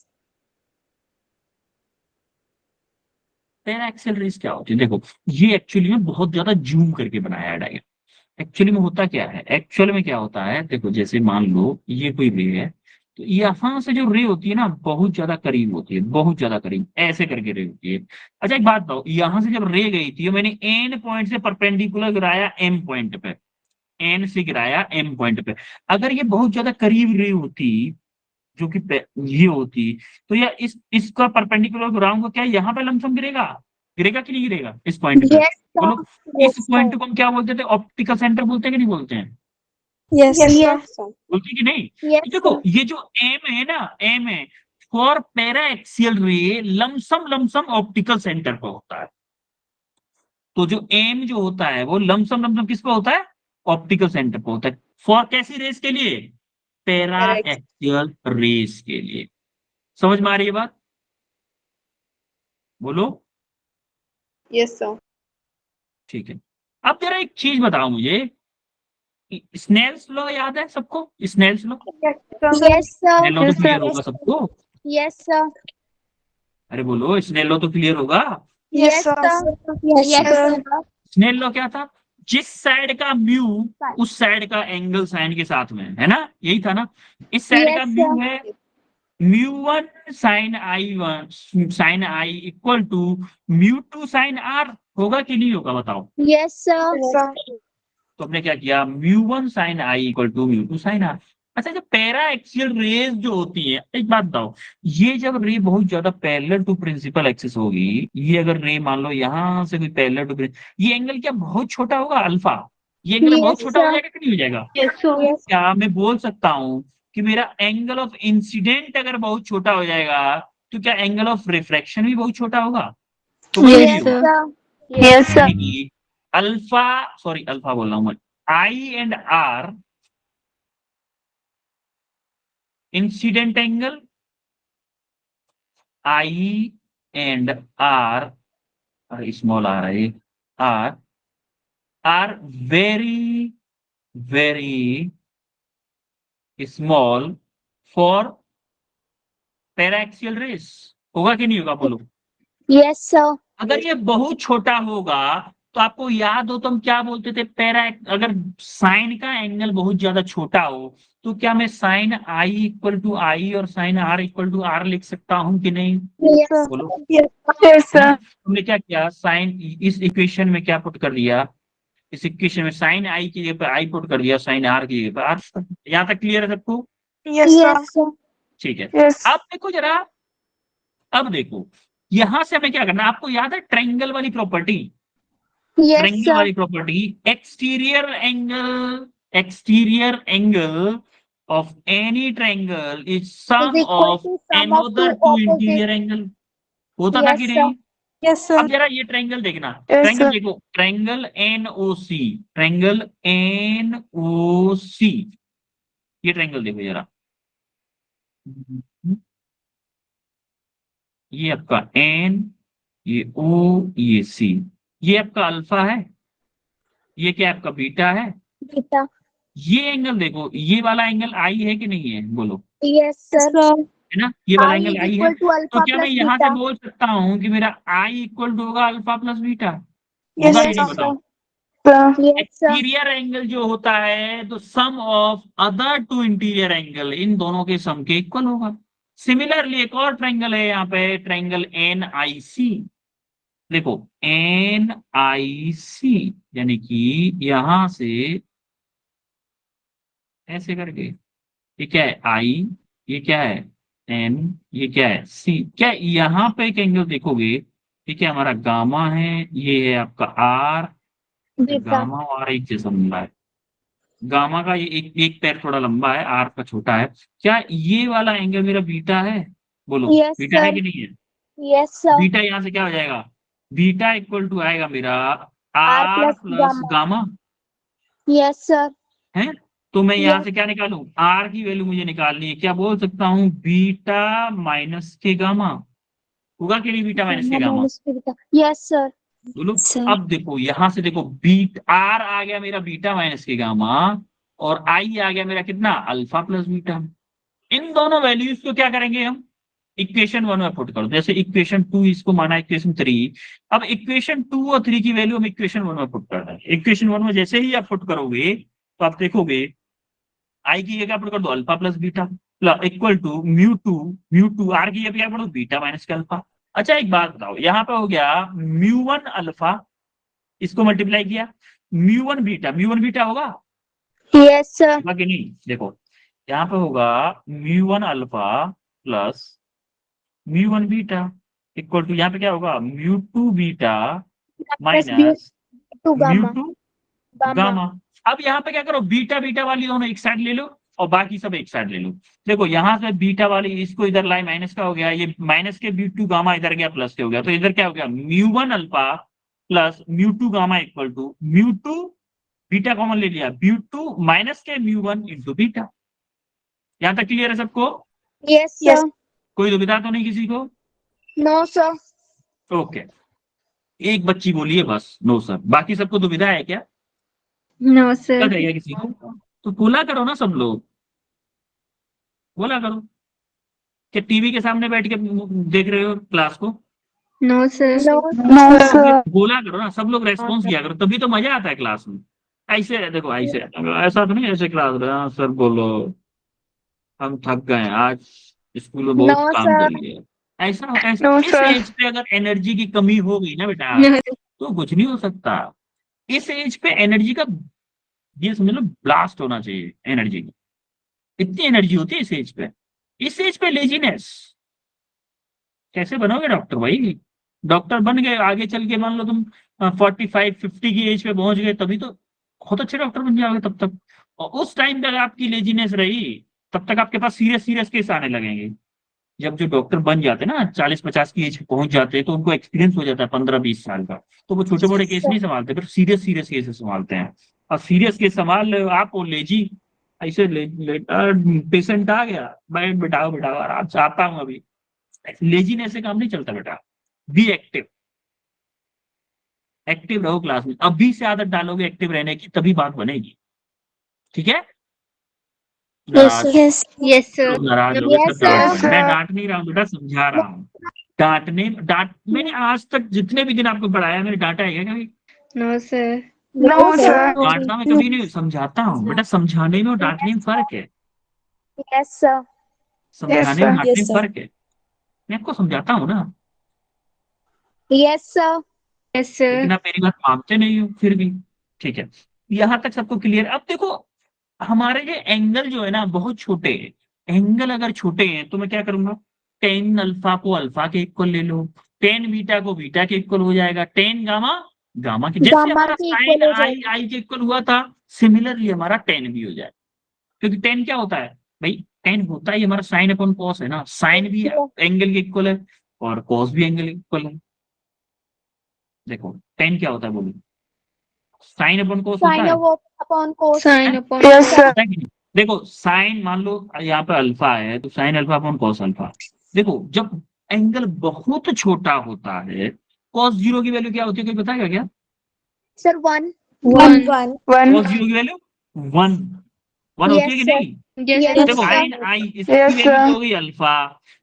Paraxial rays क्या होती है? देखो, ये एक्चुअली में बहुत ज्यादा जूम करके बनाया है डायग्राम। एक्चुअली में होता क्या है, एक्चुअल में क्या होता है, देखो जैसे मान लो ये कोई रे है, तो यहाँ से जो रे होती है ना बहुत ज्यादा करीब होती है, बहुत ज्यादा करीब ऐसे करके रे होती है। अच्छा एक बात बताओ, यहाँ से जब रे गई थी, मैंने एन पॉइंट से परपेंडिकुलर गिराया एम पॉइंट पे, एन से गिराया एम पॉइंट पे, अगर ये बहुत ज्यादा करीब रे होती, जो कि ये होती, तो या इसका परपेंडिकुलर गिराऊंगा, क्या यहाँ पे लमसम गिरेगा? गिरेगा कि नहीं गिरेगा इस पॉइंट पे? यस बोलो, सर। इस पॉइंट को हम क्या बोलते थे? ऑप्टिकल सेंटर बोलते हैं कि नहीं बोलते हैं? यस यस बोलते हैं कि नहीं? यस तो देखो ये जो एम है ना, एम है फॉर पैरा एक्सियल रे, लमसम लमसम ऑप्टिकल सेंटर पर होता है। तो जो एम जो होता है वो लमसम लमसम किस पे होता है? ऑप्टिकल सेंटर पर होता है। फॉर कैसी रेस के लिए? पैरा एक्सियल रेस के लिए। समझ में आ रही है बात? बोलो। Yes sir. ठीक है, अब जरा एक चीज बताओ मुझे, स्नेल्स लॉ याद है सबको? Snell's law, yes sir. Snell law तो क्लियर होगा सबको? Yes sir. अरे बोलो, स्नेल लॉ तो क्लियर होगा? Yes sir. Yes sir. Snell law क्या था? जिस साइड का म्यू, उस साइड का एंगल साइन के साथ में है ना, यही था ना? इस साइड का यस म्यू सर। है mu one sine i one, sine i equal to mu two sine r, होगा कि नहीं होगा बताओ? Yes sir. तो हमने क्या किया, mu one sine i equal to mu two sine r. अच्छा जब पैरा एक्सियल रेज जो होती है, एक बात बताओ, ये जब रे बहुत ज्यादा पैरेलल टू प्रिंसिपल एक्सिस होगी, ये अगर रे मान लो यहां से कोई पैरेलल टू, ये एंगल क्या बहुत छोटा होगा? अल्फा, ये एंगल बहुत यस छोटा हो सर। जाएगा कि नहीं हो जाएगा? Yes sir. यस क्या मैं बोल सकता हूँ कि मेरा एंगल ऑफ इंसिडेंट अगर बहुत छोटा हो जाएगा, तो क्या एंगल ऑफ रिफ्रैक्शन भी बहुत छोटा होगा? होगा कि नहीं यस होगा? सर। Yes sir. यानी कि अल्फा, सॉरी अल्फा बोल रहा हूं मैं, I and R incident angle, I and R, small R है, R R very very small for paraxial rays. होगा कि नहीं होगा बोलो? Yes sir. अगर ये बहुत छोटा होगा, तो आपको याद हो तो हम क्या बोलते थे? पैरा, अगर साइन का एंगल बहुत ज्यादा छोटा हो, तो क्या मैं sine i equal to i और sine r equal to r लिख सकता हूं कि नहीं? यस बोलो। यस है ना? सर। हमने क्या किया, साइन इस इक्वेशन में क्या पुट कर दिया, इस इक्वेशन में साइन आई की जगह पर आई पुट कर दिया, साइन आर की जगह पर आर। यहाँ तक क्लियर है सबको? Yes sir. ठीक है। यस। अब देखो जरा, अब देखो यहां से हमें क्या करना, आपको याद है ट्रायंगल वाली प्रॉपर्टी? Yes triangle sir. वाली property, exterior angle of any triangle is is sum equal of to sum of to another two opposite. Interior angle. होता था कि यस नहीं? सर। Yes sir. अब जरा ये ट्रायंगल देखना, यस ट्रायंगल सर। देखो, triangle N O C, triangle N O C, ये ट्रायंगल देखो जरा, ये आपका एन, ये ओ, ये सी, ये आपका अल्फा है, ये क्या आपका बीटा है। बीटा। ये एंगल देखो, ये वाला एंगल आई है कि नहीं है बोलो? Yes sir. है ना, ये वाला आई एंगल इज आई है। इक्वल टू तो अल्फा क्या मैं प्लस यहां से बीटा। बोल सकता हूं कि मेरा आई इक्वल टू होगा अल्फा प्लस बीटा? होगा यस कि नहीं बताओ? Sir. Yes sir. Exterior angle जो होता है, तो sum of other two interior angle, इन दोनों के सम के इक्वल होगा। सिमिलरली एक और ट्रायंगल है यहाँ पे, ट्रायंगल एन आई सी। देखो एन आई सी, यानी कि यहां से ऐसे करके, ये क्या है आई, ये क्या है एन, ये क्या है सी। क्या यहाँ पे एक एंगल देखोगे, ठीक है, हमारा गामा है, ये है आपका आर, बीटा। गामा और एक जैसा लंबा है। गामा का ये एक एक पैर थोड़ा लंबा है, आर का छोटा है। क्या ये वाला एंगल मेरा बीटा है? बोलो, यस बीटा है सर। कि नहीं है? Yes sir. बीटा यहाँ से क्या हो जाएगा? बीटा इक्वल टू आएगा मेरा r r plus plus gamma. Gamma, yes sir. है। तो मैं यहाँ यस। से क्या निकालूं? आर की वैल्यू मुझे निकालनी है, क्या बोल सकता हूँ? बीटा माइनस के गामा। होगा कि नहीं बीटा माइनस के gamma gamma? Minus beta. Yes sir. बोलो। सर अब देखो यहां से देखो, बीट आर आ गया मेरा बीटा माइनस के गामा, और आई आ गया मेरा कितना? Alpha plus beta. इन दोनों वैल्यूज को क्या करेंगे हम? इक्वेशन 1 में पुट कर दो। जैसे इक्वेशन 2 इसको माना इक्वेशन 3। अब इक्वेशन 2 और 3 की वैल्यू हम इक्वेशन 1 में पुट कर देंगे। इक्वेशन 1 में जैसे ही आप पुट करोगे तो आप देखोगे आई की जगह पुट कर दो alpha plus beta equal to mu two r की जगह क्या पुट दो? बीटा माइनस का अल्फा। अच्छा एक बात बताओ, यहाँ पे हो गया म्यू 1 अल्फा, इसको मल्टीप्लाई किया, म्यू 1 बीटा होगा? Yes sir. होगा कि नहीं? देखो यहाँ पे होगा mu 1 alpha plus mu 1 beta equal to, यहाँ पे क्या होगा? Mu 2 beta plus minus two mu gamma. 2 gamma. Gamma. अब यहाँ पे क्या करो? बीटा बीटा वाली दोनों एक साइड ले लो और बाकी सब एक साइड ले लो। देखो यहाँ से बीटा वाली इसको इधर लाई, माइनस का हो गया, ये माइनस के म्यू 2 गामा इधर गया, प्लस के हो गया, तो इधर क्या हो गया? Mu 1 alpha plus mu 2 gamma equal to mu 2 beta common ले लिया, म्यू 2 माइनस के म्यू 1 इंटू बीटा। यहाँ तक क्लियर है सबको? Yes Yes. सर। कोई दुविधा तो नहीं किसी को? No sir. ओके, एक बच्ची बोली है बस नो सर, बाकी सबको दुविधा है क्या? नो क्या सर कहेगा किसी को? तो बोला करो ना सब लोग, बोला करो। क्या टीवी के सामने बैठ के देख रहे हो क्लास को? No sir no sir. बोला करो ना, सब लोग रेस्पॉन्स किया करो, तभी तो मजा आता है क्लास में। ऐसे देखो, ऐसे ऐसा तो नहीं ऐसे क्लास में, हाँ सर बोलो हम थक गए आज, स्कूल में नो बहुत काम कर सर। लिया। ऐसा ऐसा नो इस सर। एज पे अगर एनर्जी की कमी हो गई ना बेटा, तो कुछ नहीं हो सकता। इस एज पे एनर्जी का, ये समझ लो ब्लास्ट होना चाहिए एनर्जी की। इतनी एनर्जी होती है इस एज पे। इस एज पे लेजीनेस, कैसे बनोगे डॉक्टर भाई? डॉक्टर बन गए, आगे चल के मान लो तुम 45-50 की एज पे पहुंच गए, तभी तो बहुत अच्छे डॉक्टर बन जाओगे तब तक। और उस टाइम तक आपकी लेजीनेस रही, तब तक आपके पास सीरियस सीरियस केस आने लगेंगे। जब जो डॉक्टर बन जाते हैं ना 40-50 की एज पे पहुंच जाते हैं, तो उनको एक्सपीरियंस हो जाता है 15-20 साल का, तो वो छोटे मोटे केस नहीं संभालते, फिर सीरियस सीरियस केसेस संभालते हैं। और सीरियस केस संभाल रहे हो आप, वो लेजी ऐसे पेशेंट आ गया, बैठ बिठाओ बिठाओ आराम से आता हूँ अभी। लेजीनेस से काम नहीं चलता बेटा। बी एक्टिव, एक्टिव रहो क्लास में, अभी से आदत डालोगे एक्टिव रहने की, तभी बात बनेगी। ठीक है? नाराज यस यस सर। लोग नाराज हो गए, सब यस डांट सर। रहे हैं। मैं डांट नहीं रहा हूँ बेटा, समझा रहा हूँ। डांट मैंने आज तक जितने भी दिन आपको पढ़ाया, मैंने डांटा है क्या कभी? No sir no sir. डांटना मैं कभी नहीं, समझाता हूँ बेटा। समझाने में और डांटने में फर्क है। Yes sir. समझाने में डांटने Yes, में sir. फर्क है। मैं आपको समझाता हूँ ना, यस सर। यस सर लेकिन आप मेरी बात मानते नहीं हो फिर भी। ठीक है, यहाँ तक सबको क्लियर। अब देखो हमारे ये एंगल जो है ना बहुत छोटे हैं। एंगल अगर छोटे हैं तो मैं क्या करूंगा? टेन अल्फा को अल्फा के इक्वल ले लो, टेन बीटा को बीटा के इक्वल हो जाएगा, टेन गामा गामा के, जैसे गामा हमारा के साइन इक्वल हो आई जाएगा। आई के इक्वल हुआ था, सिमिलरली हमारा टेन भी हो जाए। क्योंकि टेन क्या होता है भाई? टेन होता है हमारा साइन अपॉन कॉस है ना, साइन भी एंगल के इक्वल है और कॉस भी एंगल के इक्वल है। देखो टेन क्या होता है बोलो? साइन अपॉन कॉस होता साइन है, अपॉन कोस। साइन अपॉन होता है कि नहीं? देखो साइन मान लो यहाँ पे अल्फा है, तो sine alpha upon cos alpha. देखो जब एंगल बहुत छोटा होता है, कॉस जीरो की वैल्यू क्या होती है, कोई बताएगा क्या? सर 1। वन कॉस जीरो की वैल्यू 1 1 होती है यस कि सर। नहीं? यस Yes, देखो sir. साइन आई इसकी वैल्यू हो गई अल्फा,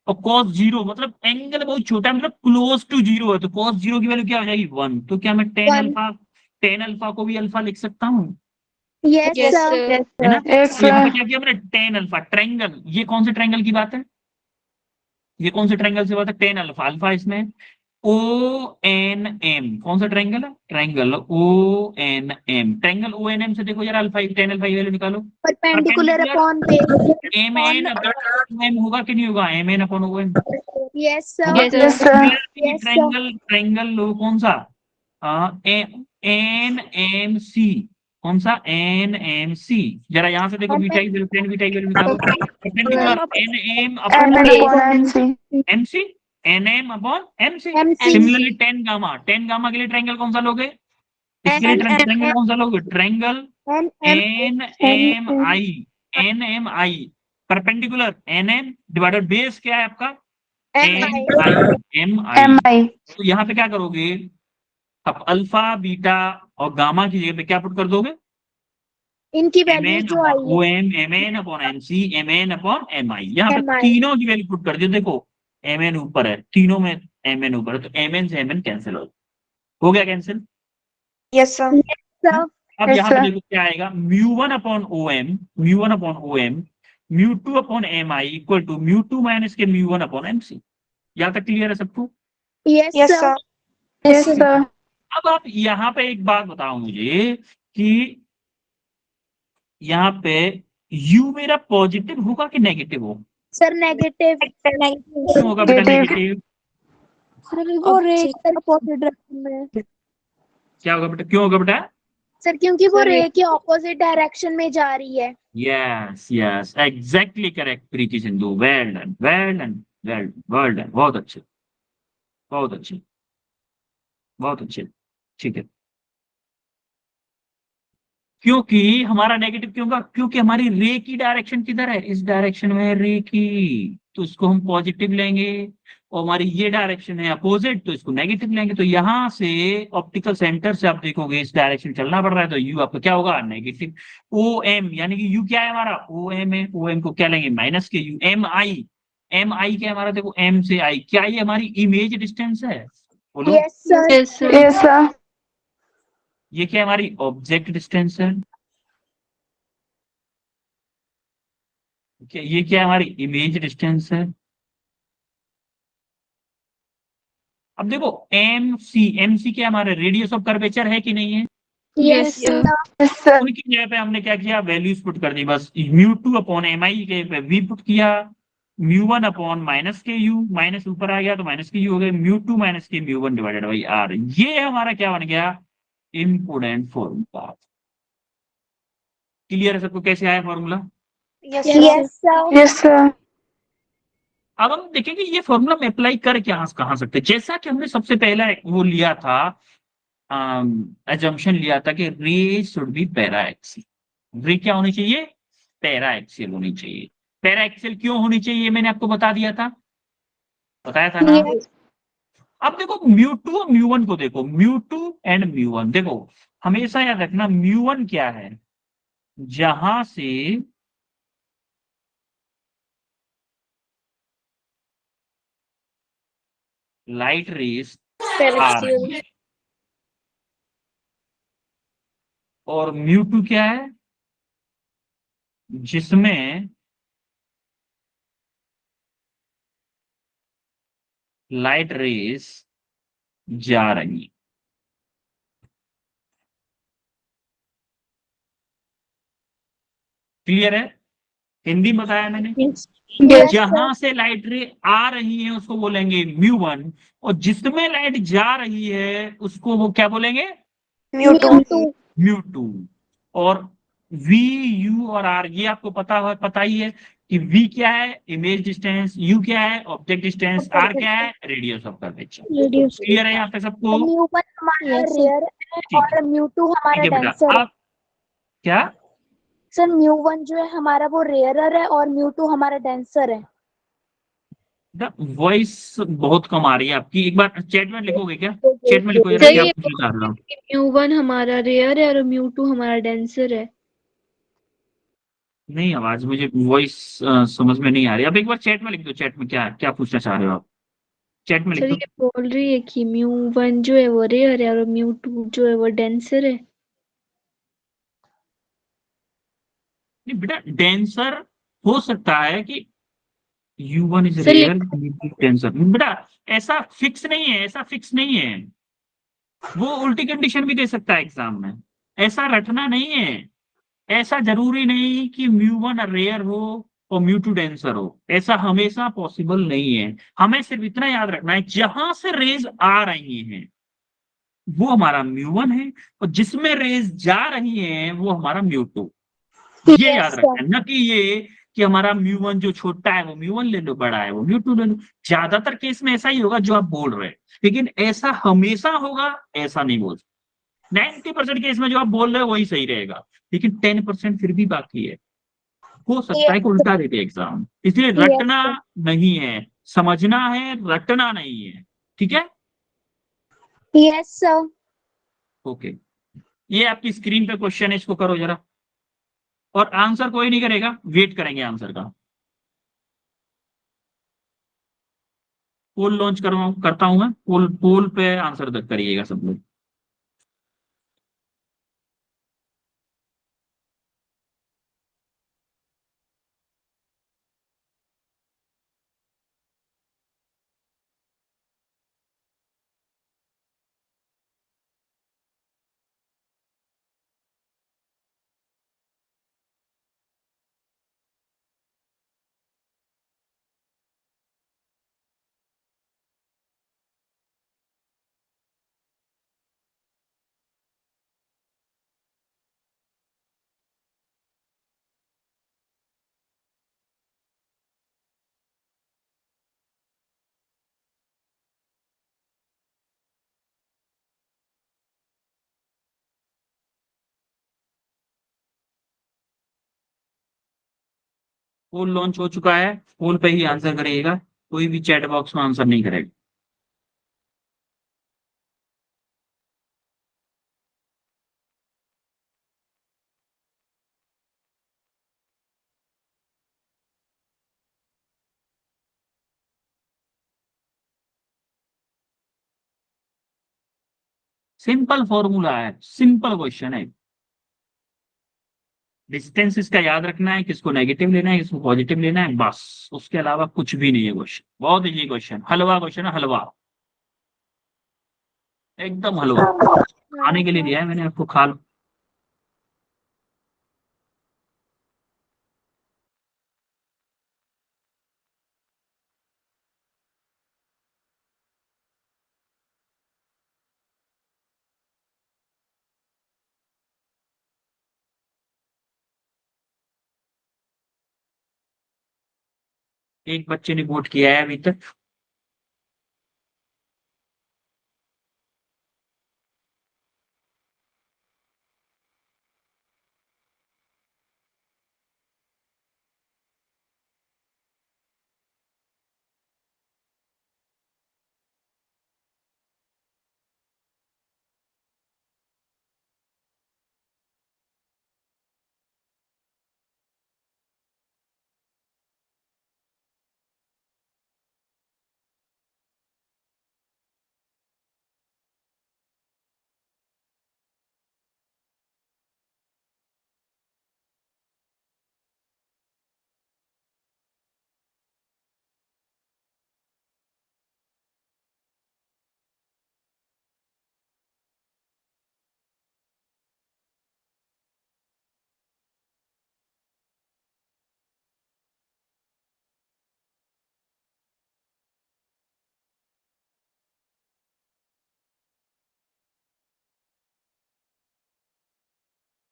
और कॉस जीरो मतलब एंगल बहुत छोटा है, मतलब क्लोज टू जीरो है, तो कॉस जीरो की वैल्यू क्या हो जाएगी? 1। तो क्या मैं One. टेन अल्फा को भी अल्फा लिख सकता हूँ? Yes yes sir. सर है ना? तो यहाँ पे क्या किया मैंने? टेन अल्फा ट्रायंगल, ये कौन से ट्रायंगल की बात है? ये कौन से ट्रायंगल से बात है? टेन अल्फा, अल्फा इसमें ONM, कौन सा ट्रायंगल है? ट्रायंगल ONM, ट्रायंगल ONM से देखो यार अल्फा tan अल्फा वैल्यू निकालो। Perpendicular perpendicular upon base. MN upon OM होगा कि नहीं होगा? MN अपॉन OM यस होगा। Sir. Yes, sir. Yes, sir. Triangle कौन सा? NMC, कौन सा? NMC। जरा यहाँ से देखो बीटा की वैल्यू, tan बीटा की वैल्यू निकालो। Perpendicular NM upon M base. upon MC. MC, NM upon MC। MC. Similarly tan gamma के लिए ट्रायंगल कौन सा लोगे? इसके लिए ट्रायंगल कौन सा लोगे? Triangle NMI, NMI। Perpendicular NM divided base क्या है आपका? MI। MI. तो यहाँ पे क्या करोगे? अब अल्फा बीटा और गामा की जगह पे क्या पुट कर दोगे? इनकी वैल्यू MN जो अपॉन आई है OM, MN upon MC, MN upon MI। यहाँ पे MI। तीनों की वैल्यू पुट कर दियो। देखो MN ऊपर है, तीनों में MN ऊपर है, तो MN से MN कैंसिल हो गया कैंसिल। Yes, sir. सर अब Yes, यहाँ पे sir. देखो क्या आएगा? Mu one upon OM, mu one upon OM, mu two upon MI equal to mu two minus के म्यू1 अपॉन MC। यहाँ तक क्लियर है सबको? Yes Yes, sir. sir. Yes, sir. अब आप यहाँ पे एक बात बताओ मुझे कि यहाँ पे U मेरा पॉजिटिव होगा कि नेगेटिव होगा? Sir negative. क्यों होगा बेटा Negative. नेगेटिव? सर वो रे अपोजिट डायरेक्शन में। क्या होगा बेटा? क्यों होगा बेटा? सर क्योंकि वो Sir, रे के ऑपोजिट डायरेक्शन में जा रही है। Yes yes, exactly correct Preeti Sindhu, well done well done well done, बहुत अच्छे बहुत अच्छे बहुत अच्छे। ठीक है, क्योंकि हमारा नेगेटिव क्यों होगा? क्योंकि हमारी रे की डायरेक्शन किधर है? इस डायरेक्शन में है रे की, तो इसको हम पॉजिटिव लेंगे। और हमारी ये डायरेक्शन है अपोजिट, तो इसको नेगेटिव लेंगे। तो यहां से ऑप्टिकल सेंटर से आप देखोगे इस डायरेक्शन चलना पड़ रहा है, तो यू आपका क्या होगा? नेगेटिव। ओ एम, यानी कि यू क्या है हमारा? ओ एम है। ओ एम को क्या लेंगे? माइनस के यू। एम आई क्या है हमारा? देखो एम से आई, क्या ये हमारी इमेज डिस्टेंस है? बोलो। Yes sir. Yes, sir. Yes, sir. ये क्या है? हमारी ऑब्जेक्ट डिस्टेंस है। ये क्या है? हमारी इमेज डिस्टेंस है। अब देखो एम सी क्या हमारा? रेडियस ऑफ कर्वेचर है कि नहीं है? Yes Yes, sir. sir. Yes, sir. उनकी जगह पे हमने क्या किया? वैल्यूज पुट कर दी बस। म्यू2 अपॉन MI के पे वी पुट किया, म्यू1 अपॉन माइनस के यू, माइनस ऊपर आ गया तो माइनस के यू हो गए, म्यू2 माइनस के म्यू1 डिवाइडेड बाई आर। ये हमारा क्या बन गया? Important formula. क्लियर है सबको कैसे आया formula? Yes, yes sir. Yes, sir. अब हम देखेंगे ये फॉर्मूला में अप्लाई कर क्या कहाँ सकते हैं। जैसा कि हमने सबसे पहला वो लिया था, एजम्पशन लिया था कि रे शुड बी पैरा एक्सियल। रे क्या होनी चाहिए? पैरा एक्सियल होनी चाहिए। पैरा एक्सियल क्यों होनी चाहिए ये मैंने आपको बता दिया था, बताया था ना? Yes. अब देखो म्यू2 और म्यू1 को देखो, म्यू2 एंड म्यू1 देखो, हमेशा याद रखना म्यू1 क्या है? जहां से लाइट रेस आ रही है, और म्यू2 क्या है? जिसमें लाइट रेस जा रही है। क्लियर है? हिंदी में बताया मैंने। Yes, जहां से लाइट रे आ रही है उसको बोलेंगे म्यू1, और जिसमें लाइट जा रही है उसको वो क्या बोलेंगे? Mewtwo. म्यू2। और वी, यू और आर ये आपको पता ही है कि वी क्या है? इमेज डिस्टेंस, यू क्या है? ऑब्जेक्ट डिस्टेंस, आर क्या है? Radius of curvature. क्लियर है यहाँ पे सबको? म्यू1 हमारा रेयर है ठीक है, और म्यू2 हमारा ठीक है बेटा। डेंसर है। अब क्या? सर म्यू1 जो है हमारा वो रेयरर है और म्यू2 हमारा डेंसर है। वॉइस बहुत कम आ रही है आपकी, एक बार चैट में लिखोगे क्या? चैट में लिखो जरा सर क्या ये पूछना चाह रहे हो। म्यू1 हमारा रेयर है और म्यू2 हमारा डेंसर है। नहीं, आवाज मुझे वॉइस समझ में नहीं आ रही। अब एक बार चैट में लिख दो, चैट में क्या क्या पूछना चाह रहे हो आप, चैट में लिख सर दो। ये बोल रही है कि म्यू1 जो है वो रेयर है और म्यू2 जो है वो डेंसर है। नहीं बेटा, डेंसर हो सकता है कि U1 is sir rare tensor. बेटा ऐसा फिक्स नहीं है, ऐसा फिक्स नहीं है, वो उल्टी कंडीशन भी दे सकता है एग्जाम में, ऐसा रटना नहीं है। ऐसा जरूरी नहीं कि म्यू1 रेयर हो और म्यू2 डेंसर हो, ऐसा हमेशा पॉसिबल नहीं है। हमें सिर्फ इतना याद रखना है, जहां से रेज आ रही हैं वो हमारा म्यू1 है, और जिसमें रेज जा रही है वो हमारा म्यू2। ये यस याद सर। रखना है, न कि ये कि हमारा म्यू1 जो छोटा है वो म्यू1 ले लो, बड़ा है वो म्यू2 ले लो। ज्यादातर केस में ऐसा ही होगा जो आप बोल रहे हैं, लेकिन ऐसा हमेशा होगा ऐसा नहीं बोल सकते। 90% केस में जो आप बोल रहे हो वही सही रहेगा, लेकिन 10% फिर भी बाकी है, हो सकता है कि यस उल्टा दे दे एग्जाम। इसलिए यस रटना सर। नहीं है, समझना है, रटना नहीं है। ठीक है, यस सर। ओके। ये आपकी स्क्रीन पे क्वेश्चन है, इसको करो जरा। और आंसर कोई नहीं करेगा, वेट करेंगे आंसर का। पोल लॉन्च करता हूं मैं, पोल पोल पे आंसर तक करिएगा सब लोग। पोल लॉन्च हो चुका है, पोल पे ही आंसर करिएगा, कोई भी चैट बॉक्स में आंसर नहीं करेगा। सिंपल फॉर्मूला है, सिंपल क्वेश्चन है। डिस्टेंस इसका याद रखना है, किसको नेगेटिव लेना है किसको पॉजिटिव लेना है, बस उसके अलावा कुछ भी नहीं है क्वेश्चन। बहुत इजी क्वेश्चन, हलवा क्वेश्चन है, हलवा, एकदम हलवा। खाने के लिए दिया है मैंने आपको, खा लो। एक बच्चे ने वोट किया है अभी तक।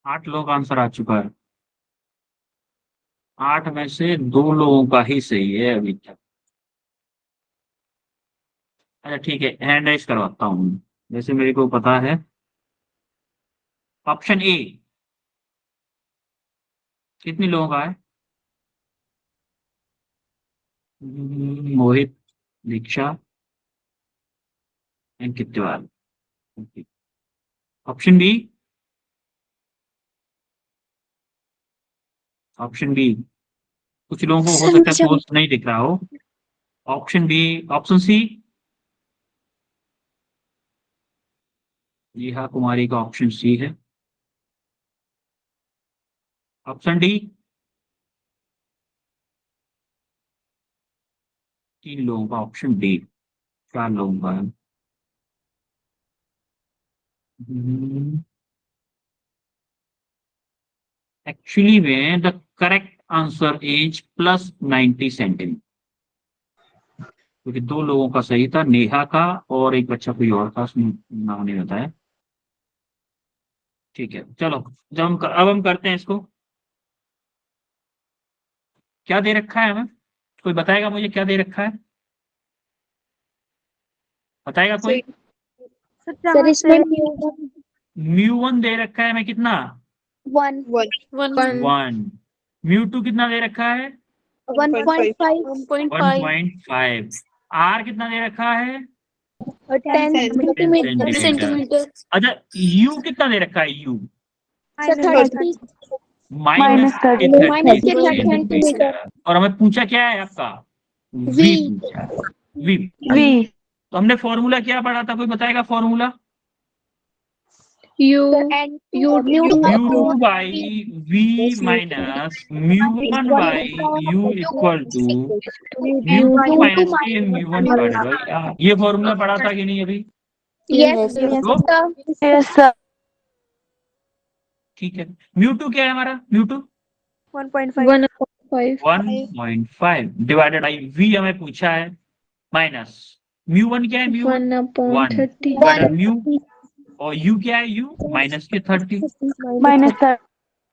आठ लोग आंसर आ चुका है, आठ में से दो लोगों का ही सही है अभी तक। अच्छा ठीक है, हैंड राइज करवाता हूँ जैसे मेरे को पता है। ऑप्शन ए, कितने लोगों का है? Mohit, Diksha, Ankit Tiwari. Option B, option B, कुछ लोगों को हो सकता है समझा। पोल्स नहीं दिख रहा हो। ऑप्शन बी, ऑप्शन सी, जी हाँ कुमारी का ऑप्शन सी है। ऑप्शन डी, 3 लोगों का ऑप्शन डी, 4 लोगों का है। एक्चुअली में the correct answer is plus 90 centimetre, क्योंकि 2 लोगों का सही था, नेहा का और एक बच्चा कोई और था, उसमें नाम नहीं बताया। ठीक है, चलो अब हम करते हैं इसको। क्या दे रखा है हमें, कोई बताएगा मुझे क्या दे रखा है, बताएगा कोई? सर इसमें म्यू1 दे रखा है हमें कितना, 1 1। म्यू2 कितना दे रखा है, 1.5 1.5। आर कितना दे रखा है, 10 सेंटीमीटर। सेंटीमीटर। अच्छा, यू कितना दे रखा है, यू सर 30 माइनस के माइनस के 30 30 सेंटीमीटर। और हमें पूछा क्या है आपका, V। वी पूछा है, वी। तो हमने फॉर्मूला क्या पढ़ा था, कोई बताएगा formula? U mu two by V minus mu one by U equal to mu two minus के म्यू1 डिवाइडेड बाई आर। ये फॉर्मूला पढ़ा था कि नहीं अभी? यस तो ठीक है, म्यू2 क्या है हमारा, म्यू2 1/5 1.5 डिवाइडेड बाई वी हमें पूछा है, माइनस म्यू1 क्या है, म्यू1 1 1/30 डिवाइडेड म्यू, और यू क्या है, यू माइनस के 30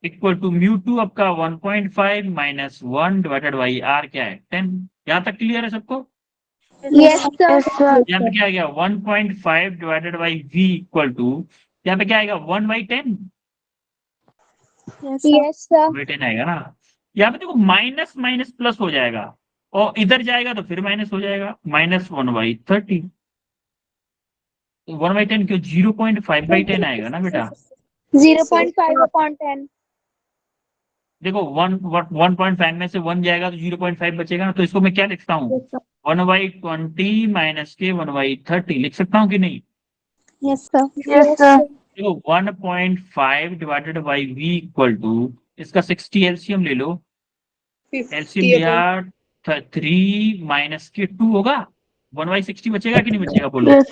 इक्वल टू म्यू2 आपका 1.5 माइनस 1 डिवाइडेड बाई आर क्या है 10। यहाँ तक क्लियर है सबको? यस सर यहाँ पे क्या आ गया 1.5 divided by v equal to, यहाँ पे क्या आएगा 1/10, यस सर 1/10 आएगा ना। यहाँ पे देखो माइनस माइनस प्लस हो जाएगा, और इधर जाएगा तो फिर माइनस हो जाएगा, माइनस 1/30। 1/10 क्यों, 0.5/10 आएगा ना बेटा। 0.5/10 देखो 1.5 में से 1 जाएगा तो 0.5 बचेगा ना, तो इसको मैं क्या लिखता हूँ, 1/20 माइनस के 1/30 लिख सकता हूँ कि नहीं? यस सर देखो 1.5 divided by v equal to, इसका 60 एलसीएम ले लो, एलसीएम लिया 3 माइनस के 2 होगा, 1/60 बचेगा कि नहीं बचेगा बोलो?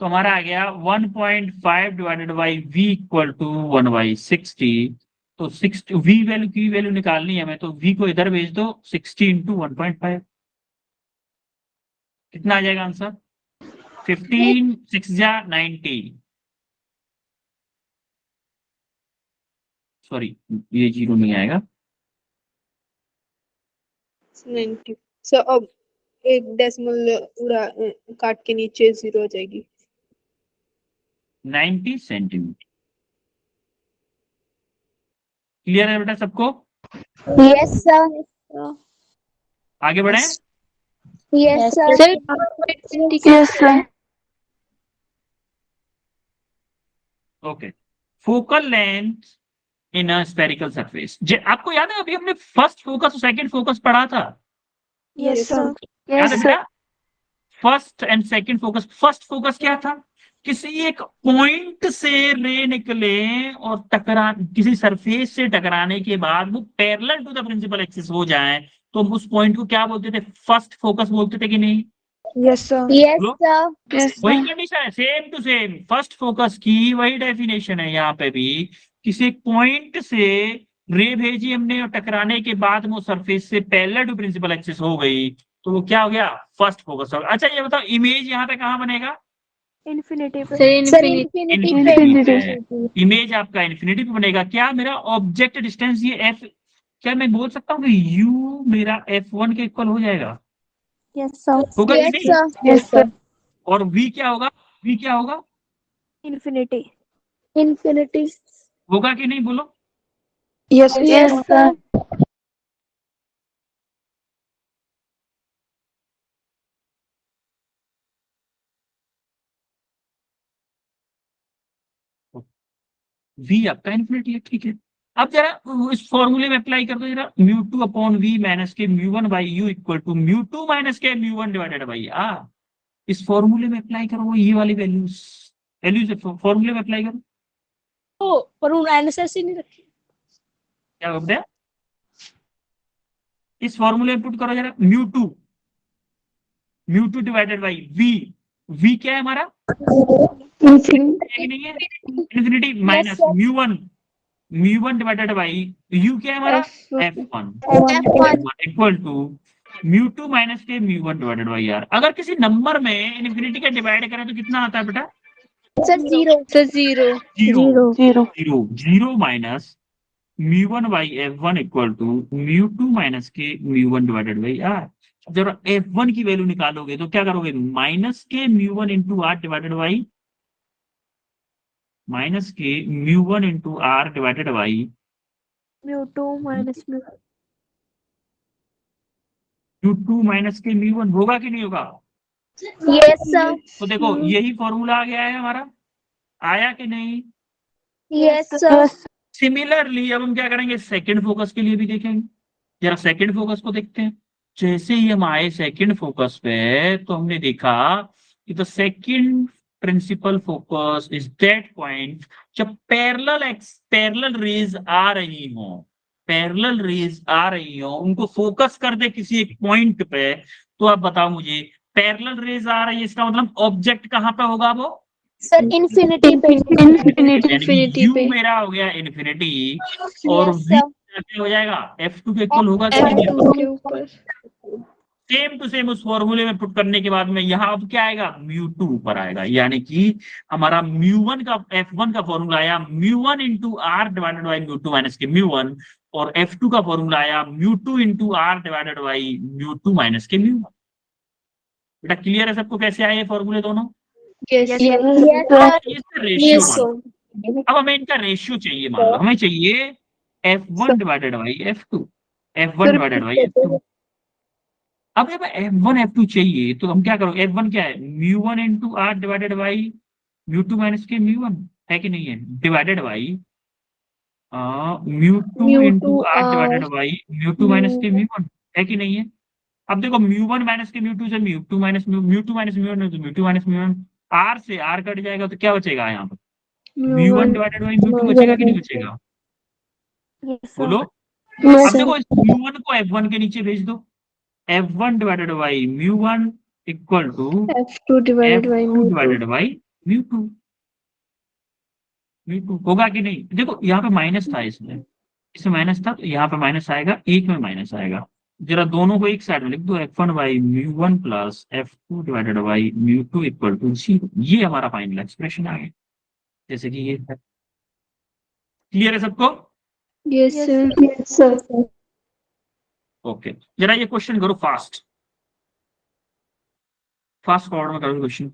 तो हमारा आ गया 1.5 divided by v equal to 1/60। तो 60 वी वैल्यू की वैल्यू निकालनी है हमें, तो वी को इधर भेज दो, 60 इंटू 1.5 कितना आ जाएगा आंसर, 15 6 जा 90, सॉरी ये 0 नहीं आएगा, 90। सर अब एक डेसिमल उड़ा काट के नीचे 0 हो जाएगी। 90 सेंटीमीटर। क्लियर है बेटा सबको? यस सर आगे बढ़े। Yes sir okay, focal length in a spherical surface. आपको याद है अभी हमने फर्स्ट फोकस और सेकंड फोकस पढ़ा था, यस सर याद है बेटा? First and second focus, first focus क्या था, किसी एक पॉइंट से रे निकले और किसी सरफेस से टकराने के बाद वो parallel to the principal axis हो जाए, तो हम उस पॉइंट को क्या बोलते थे, फर्स्ट फोकस बोलते थे कि नहीं? यस बोलो। सर वही कंडीशन है, same to same, first focus की वही डेफिनेशन है यहाँ पे भी। किसी पॉइंट से रे भेजी हमने और टकराने के बाद वो सरफेस से पैरेलल टू प्रिंसिपल एक्सिस हो गई, तो वो क्या हो गया, फर्स्ट फोकस हो गया। अच्छा ये बताओ इमेज यहाँ पे कहाँ बनेगा, इन्फिनिटी पे सर इन्फिनिटी पे। इमेज आपका इन्फिनिटी पे बनेगा। क्या मेरा ऑब्जेक्ट डिस्टेंस ये एफ, क्या मैं बोल सकता हूँ कि यू मेरा F1 के इक्वल हो जाएगा, यस सर होगा कि नहीं? यस सर और v क्या होगा, v क्या होगा, इन्फिनिटी होगा कि नहीं बोलो? यस सर v आपका इन्फिनिटी है, ठीक है। अब जरा इस फॉर्मूले में अप्लाई कर दो जरा, म्यू2 अपॉन वी माइनस के mu one by U equal to mu two minus के म्यू1 डिवाइडेड बाई आर। इस फॉर्मूले में अप्लाई करो ये वाली वैल्यूज, वैल्यूज फॉर्मूले में अप्लाई करो। तो पर उन एनालिसिस ही नहीं रखी। क्या बोलते हैं, इस फॉर्मूले में पुट करो जरा, mu two divided by v क्या है हमारा, infinity है कि नहीं है, infinity minus sir. Mu one divided by u क्या है हमारा, f f1 F1. Equal to mu two minus के mu one divided by r. अगर किसी नंबर में इन्फिनिटी का डिवाइड करें तो कितना आता है बेटा, Sir, 0. sir 0 zero minus mu one by f one equal to mu two minus के mu one divided by r. जब एफ वन की वैल्यू निकालोगे तो क्या करोगे, माइनस के mu one into r divided by minus के mu one into r divided by mu2 minus mu mu two minus के म्यू वन, होगा कि नहीं होगा। Yes, sir. तो देखो यही फॉर्मूला आ गया है हमारा, आया कि नहीं। Yes, sir. सिमिलरली अब हम क्या करेंगे, सेकंड फोकस के लिए भी देखेंगे। जरा सेकंड फोकस को देखते हैं। जैसे ही हम आए सेकंड फोकस पे तो हमने देखा कि the second principal focus is that point जब पैरेलल रेज आ रही हो, पैरेलल रेज आ रही हो, उनको फोकस कर दे किसी एक पॉइंट पे, तो आप बताओ मुझे पैरेलल रेज आ रही है, इसका मतलब ऑब्जेक्ट कहाँ पे होगा वो, Sir, infinity पे. infinity यू पे मेरा हो गया इन्फिनिटी और Yes, v sir. क्या हो जाएगा, f2 के इक्वल होगा कि नहीं। f2 के ऊपर सेम टू सेम उस फॉर्मूले में पुट करने के बाद में यहाँ अब क्या आएगा, म्यू2 ऊपर आएगा, यानी कि हमारा म्यू1 का f1 का फॉर्मूला आया mu one into r divided by mu two minus के म्यू1, और f2 का फॉर्मूला आया mu two into r divided by mu two minus के म्यू1। बेटा क्लियर है सबको कैसे आए ये फॉर्मूले दोनों। yes Yes, sir sir. इसका रेशियो yes मान, sir अब हमें इनका रेशियो चाहिए, मान लो हमें चाहिए f1 divided by f2, f1 divided by f2। अब जब f1 f2 चाहिए तो हम क्या करोगे, f1 क्या है mu one into r divided by mu two minus के म्यू वन, है कि नहीं है, divided by mu two into mu2 r divided by mu two minus के mu म्यू वन, है कि नहीं है। अब देखो म्यू वन माइनस के म्यू टू से mu two minus mu two minus mu one, तो mu two minus mu one, r से आर कट जाएगा तो क्या बचेगा यहाँ पर, mu one mu1 divided by mu to बचेगा कि नहीं बचेगा, Yes, sir. बोलो। yes अब sir देखो इस म्यू वन को f1 के नीचे भेज दो, f1 divided by mu one equal to f2 divided by f2 mu2 divided by mu two, mu two होगा कि नहीं। देखो यहाँ पे माइनस था, इसमें माइनस था तो यहाँ पे माइनस आएगा, एक में माइनस आएगा। जरा दोनों को एक साइड में लिख दो, f1 by mu one plus f2 divided by mu two equal to 0। ये हमारा फाइनल एक्सप्रेशन आ गया, जैसे कि ये है। क्लियर है सबको। yes sir ओके जरा ये क्वेश्चन करो फास्ट फॉरवर्ड में करो क्वेश्चन।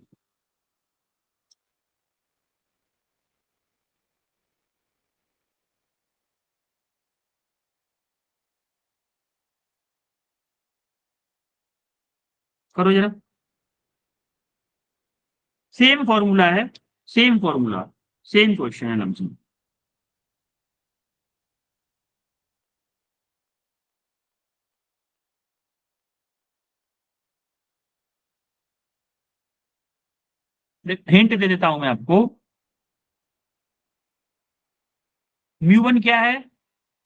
करो जरा, सेम फॉर्मूला है, सेम फॉर्मूला, सेम क्वेश्चन है लमसम। हिंट दे देता हूं मैं आपको, म्यू वन क्या है,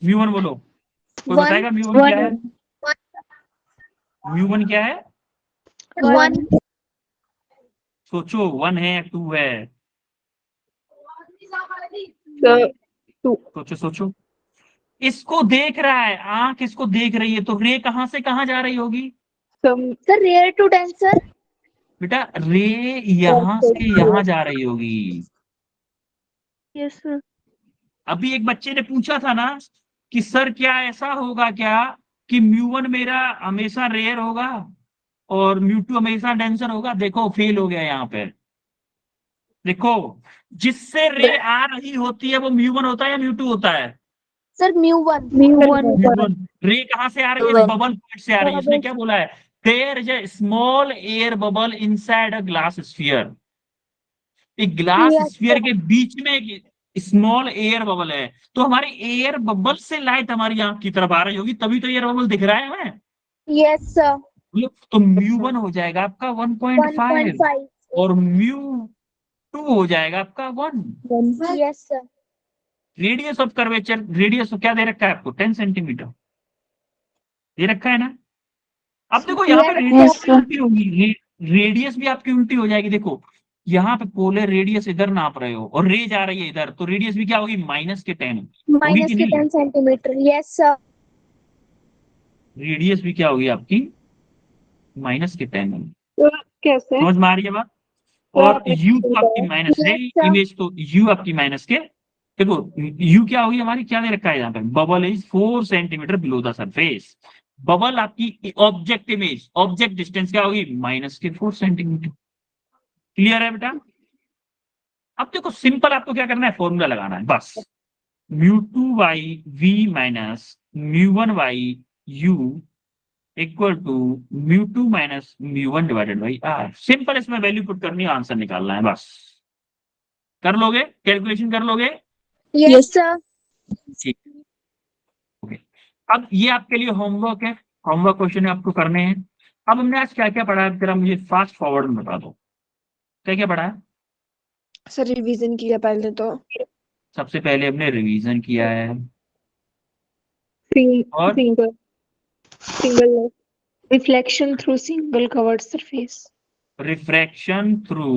म्यू वन बोलो, कोई One. बताएगा म्यू वन क्या है, म्यू वन क्या है, One. सोचो, 1 है या 2 है, सोचो सोचो। इसको देख रहा है, आंख इसको देख रही है, तो रे कहां से कहां जा रही होगी Sir, rare to denser. बेटा, रे यहां से यहां जा रही होगी। yes sir अभी एक बच्चे ने पूछा था ना कि सर क्या ऐसा होगा क्या कि म्यू वन मेरा हमेशा रेयर होगा और म्यू टू हमेशा डेंसर होगा। देखो फेल हो गया यहाँ पे। देखो जिससे रे आ रही होती है वो म्यू वन होता है या म्यू टू होता है, Sir, mu1. mu1 mu one. रे कहां से आ रही है, इस बबल पॉइंट से आ रही है। इसने क्या बोला है, there is a small air bubble inside a glass sphere. एक ग्लास Yes, स्फीयर के बीच में एक स्मॉल एयर बबल है, तो हमारे एयर बबल से लाइट हमारी आंख की तरफ आ रही होगी, तभी तो एयर बबल दिख रहा है हमें। Yes, sir. तो म्यू वन हो जाएगा आपका 1.5 1.5. और म्यू टू हो जाएगा आपका 1। Yes, sir. Radius of curvature, radius क्या दे रखा है आपको, 10 सेंटीमीटर। ये रखा है ना। अब देखो यहाँ पे रेडियस भी उल्टी होगी, रेडियस भी आपकी उल्टी हो जाएगी। देखो यहाँ पे पोलर रेडियस इधर नाप रहे हो और रे जा रही है इधर, तो रेडियस भी क्या होगी, -10 होगी कि नहीं। -10 सेंटीमीटर। Yes sir. रेडियस भी क्या होगी आपकी, -10 होगी। तो कैसे? समझ में आ रही है बात। तो और आप u तो आपकी बताओ। माइनस है, Yes, sir. इमेज तो u आपकी माइनस के। देखो u क्या होगी हमारी, क्या दे रखा है यहाँ पे, bubble is 4 centimetre below the surface. Bubble आपकी ऑब्जेक्ट इमेज, ऑब्जेक्ट डिस्टेंस क्या होगी, -4 सेंटीमीटर। क्लियर है बेटा। अब देखो सिंपल आपको क्या करना है, फॉर्मूला लगाना है बस। μ2/v minus μ1/u equal to μ2 minus μ1 divided by r। Simple इसमें वैल्यू पुट करनी है, आंसर निकालना है बस। कर लोगे, कैलकुलेशन कर लोगे। Yes, sir. ठीक, ओके। अब ये आपके लिए होमवर्क है, होमवर्क क्वेश्चन आपको करने हैं। अब हमने आज क्या क्या पढ़ा है, जरा मुझे फास्ट फॉरवर्ड में बता दो, क्या क्या पढ़ा है। सर रिवीजन किया पहले तो। सबसे पहले हमने रिवीजन किया है, और single single reflection through single curved surface. Refraction through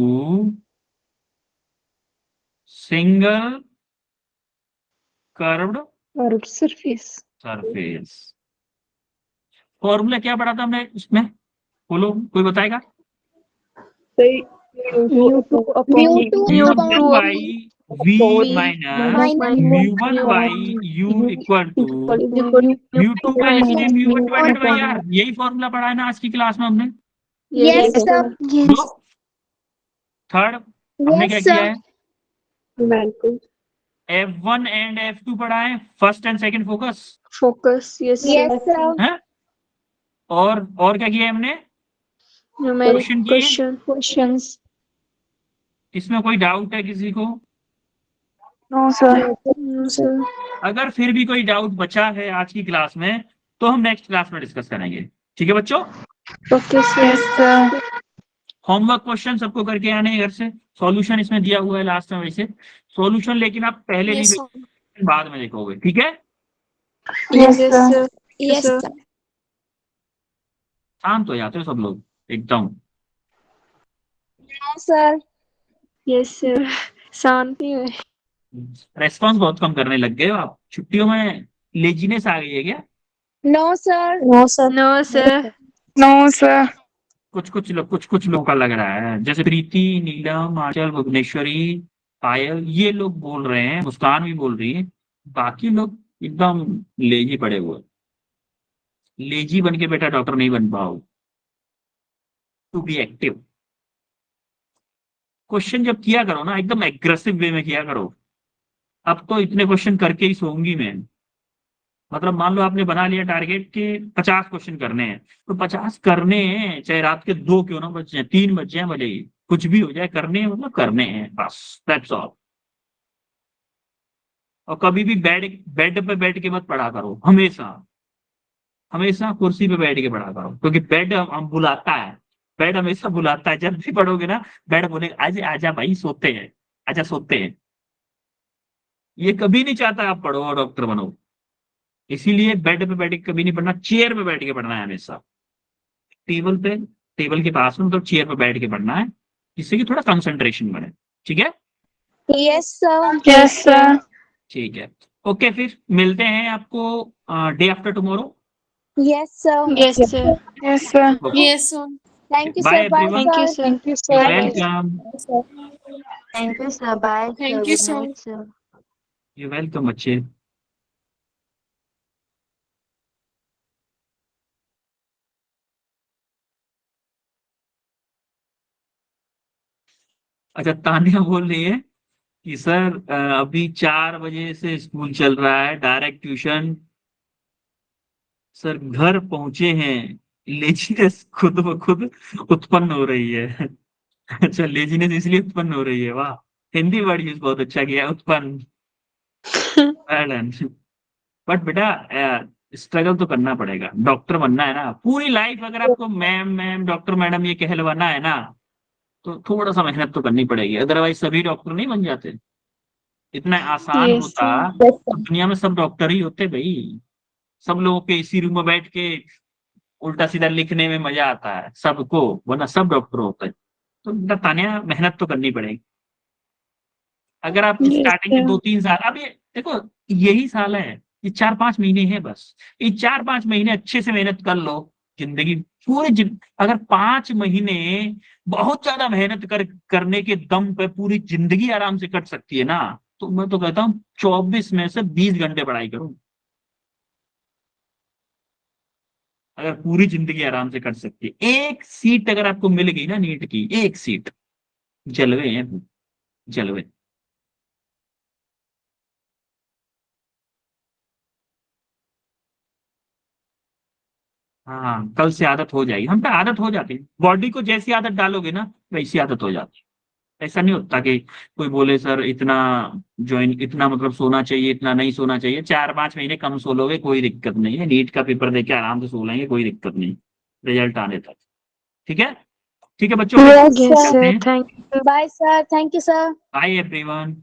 single curved curved surface. Surface. Formula क्या पढ़ा था हमने इसमें, बोलो कोई बताएगा। सही Mu2 μ2 by v minus minus μ1/u equal to μ2 का लिखिए μ1 डिवाइडेड बाई r। यही फॉर्मूला पढ़ा है ना आज की क्लास में हमने। Yes, sir. दो थर्ड हमने क्या Yes, किया sir. है, बिल्कुल। F1 एंड F2 पढ़ा है, first and second focus focus. Yes Yes, sir. है। और क्या किया है हमने, क्वेश्चन किए। क्वेश्चंस। इसमें कोई डाउट है किसी को। No sir. अगर फिर भी कोई डाउट बचा है आज की क्लास में, तो हम नेक्स्ट क्लास में डिस्कस करेंगे, ठीक है बच्चों। Okay sir. होमवर्क क्वेश्चन सबको करके आने हैं घर से। सॉल्यूशन इसमें दिया हुआ है लास्ट में वैसे, सॉल्यूशन लेकिन आप पहले नहीं देखोगे, बाद में देखोगे, ठीक है। Yes sir. Yes, sir. शांत हो जाते हो सब लोग एकदम। No, sir. Yes sir. शांति में। रेस्पॉन्स बहुत कम करने लग गए हो आप, छुट्टियों में लेजीनेस आ गई है क्या। No, sir. No sir. No sir. कुछ लोग का लग रहा है, जैसे प्रीति, नीलम, आंचल, भुवनेश्वरी, पायल, ये लोग बोल रहे हैं, मुस्कान भी बोल रही है, बाकी लोग एकदम लेजी पड़े हुए। लेजी बन के बेटा डॉक्टर नहीं बन पाओ, टू बी एक्टिव। क्वेश्चन जब किया करो ना एकदम एग्रेसिव वे में किया करो। अब तो इतने क्वेश्चन करके ही सोऊंगी मैं। मतलब मान लो आपने बना लिया टारगेट कि 50 क्वेश्चन करने हैं, तो 50 करने हैं, चाहे रात के 2 क्यों ना बज जाए, 3 बज जाए, भले ही कुछ भी हो जाए, करने हैं मतलब करने हैं बस, दैट्स ऑल। और कभी भी बेड पे बैठ के मत पढ़ा करो, हमेशा हमेशा कुर्सी पे बैठ के पढ़ा करो, क्योंकि बेड हम बुलाता है, बेड हमेशा बुलाता है। जब भी पढ़ोगे ना बेड बोलेगा आजा आजा भाई सोते हैं, आजा सोते हैं। ये कभी नहीं चाहता आप पढ़ो और डॉक्टर बनो। इसीलिए बेड पे बैठ के कभी नहीं पढ़ना, चेयर पे बैठ के पढ़ना है हमेशा। टेबल पे, टेबल के पास में मतलब चेयर पे बैठ के पढ़ना है, जिससे कि थोड़ा कंसंट्रेशन बढ़े, ठीक है। Yes, sir. Yes sir. ठीक है, ओके, फिर मिलते हैं आपको day after tomorrow. Yes, sir. Yes sir. Yes sir. Yes, sir. Thank you, Bye, sir. Bye, everyone. sir. Thank you sir. Welcome. Thank you, sir. Bye, Thank sir. you, Good sir. night, sir. You welcome बच्चे। अच्छा, तानिया बोल रही है कि सर अभी 4 बजे से स्कूल चल रहा है, डायरेक्ट ट्यूशन, सर घर पहुंचे हैं, लेजीनेस खुद ब खुद उत्पन्न हो रही है। अच्छा, लेजीनेस इसलिए उत्पन्न हो रही है, वाह, हिंदी वर्ड यूज बहुत अच्छा किया, उत्पन्न। बट बेटा स्ट्रगल तो करना पड़ेगा, डॉक्टर बनना है ना पूरी लाइफ। अगर आपको मैम मैम डॉक्टर मैडम ये कहलवाना है ना, तो थोड़ा सा मेहनत तो करनी पड़ेगी, अदरवाइज सभी डॉक्टर नहीं बन जाते। इतना आसान Yes, होता sir. तो दुनिया में सब डॉक्टर ही होते भाई। सब लोगों के इसी रूम में बैठ के उल्टा सीधा लिखने में मजा आता है सबको, वरना सब डॉक्टर होते हैं। तो बेटा तान्या मेहनत तो करनी पड़ेगी। अगर आप Yes, स्टार्टिंग के sir. 2-3 साल, अब ये देखो यही साल है, ये 4-5 महीने है बस, ये 4-5 महीने अच्छे से मेहनत कर लो, जिंदगी अगर 5 महीने बहुत ज्यादा मेहनत करने के दम पे पूरी जिंदगी आराम से कट सकती है ना, तो मैं तो कहता हूँ 24 में से 20 घंटे पढ़ाई करो। अगर पूरी जिंदगी आराम से कट सकती है, एक सीट अगर आपको मिल गई ना नीट की, एक सीट, जलवे हैं, जलवे। हाँ कल से आदत हो जाएगी, हम पे आदत हो जाती है, बॉडी को जैसी आदत डालोगे ना वैसी आदत हो जाती है। ऐसा नहीं होता कि कोई बोले सर इतना इतना मतलब सोना चाहिए, इतना नहीं सोना चाहिए, 4-5 महीने कम सो लोगे कोई दिक्कत नहीं है, नीट का पेपर देके आराम से सो लेंगे, कोई दिक्कत नहीं, रिजल्ट आने तक। ठीक है, ठीक है बच्चों, Yes, Yes, sir. sir. Thank you. Bye, sir. Thank you, sir. Bye everyone.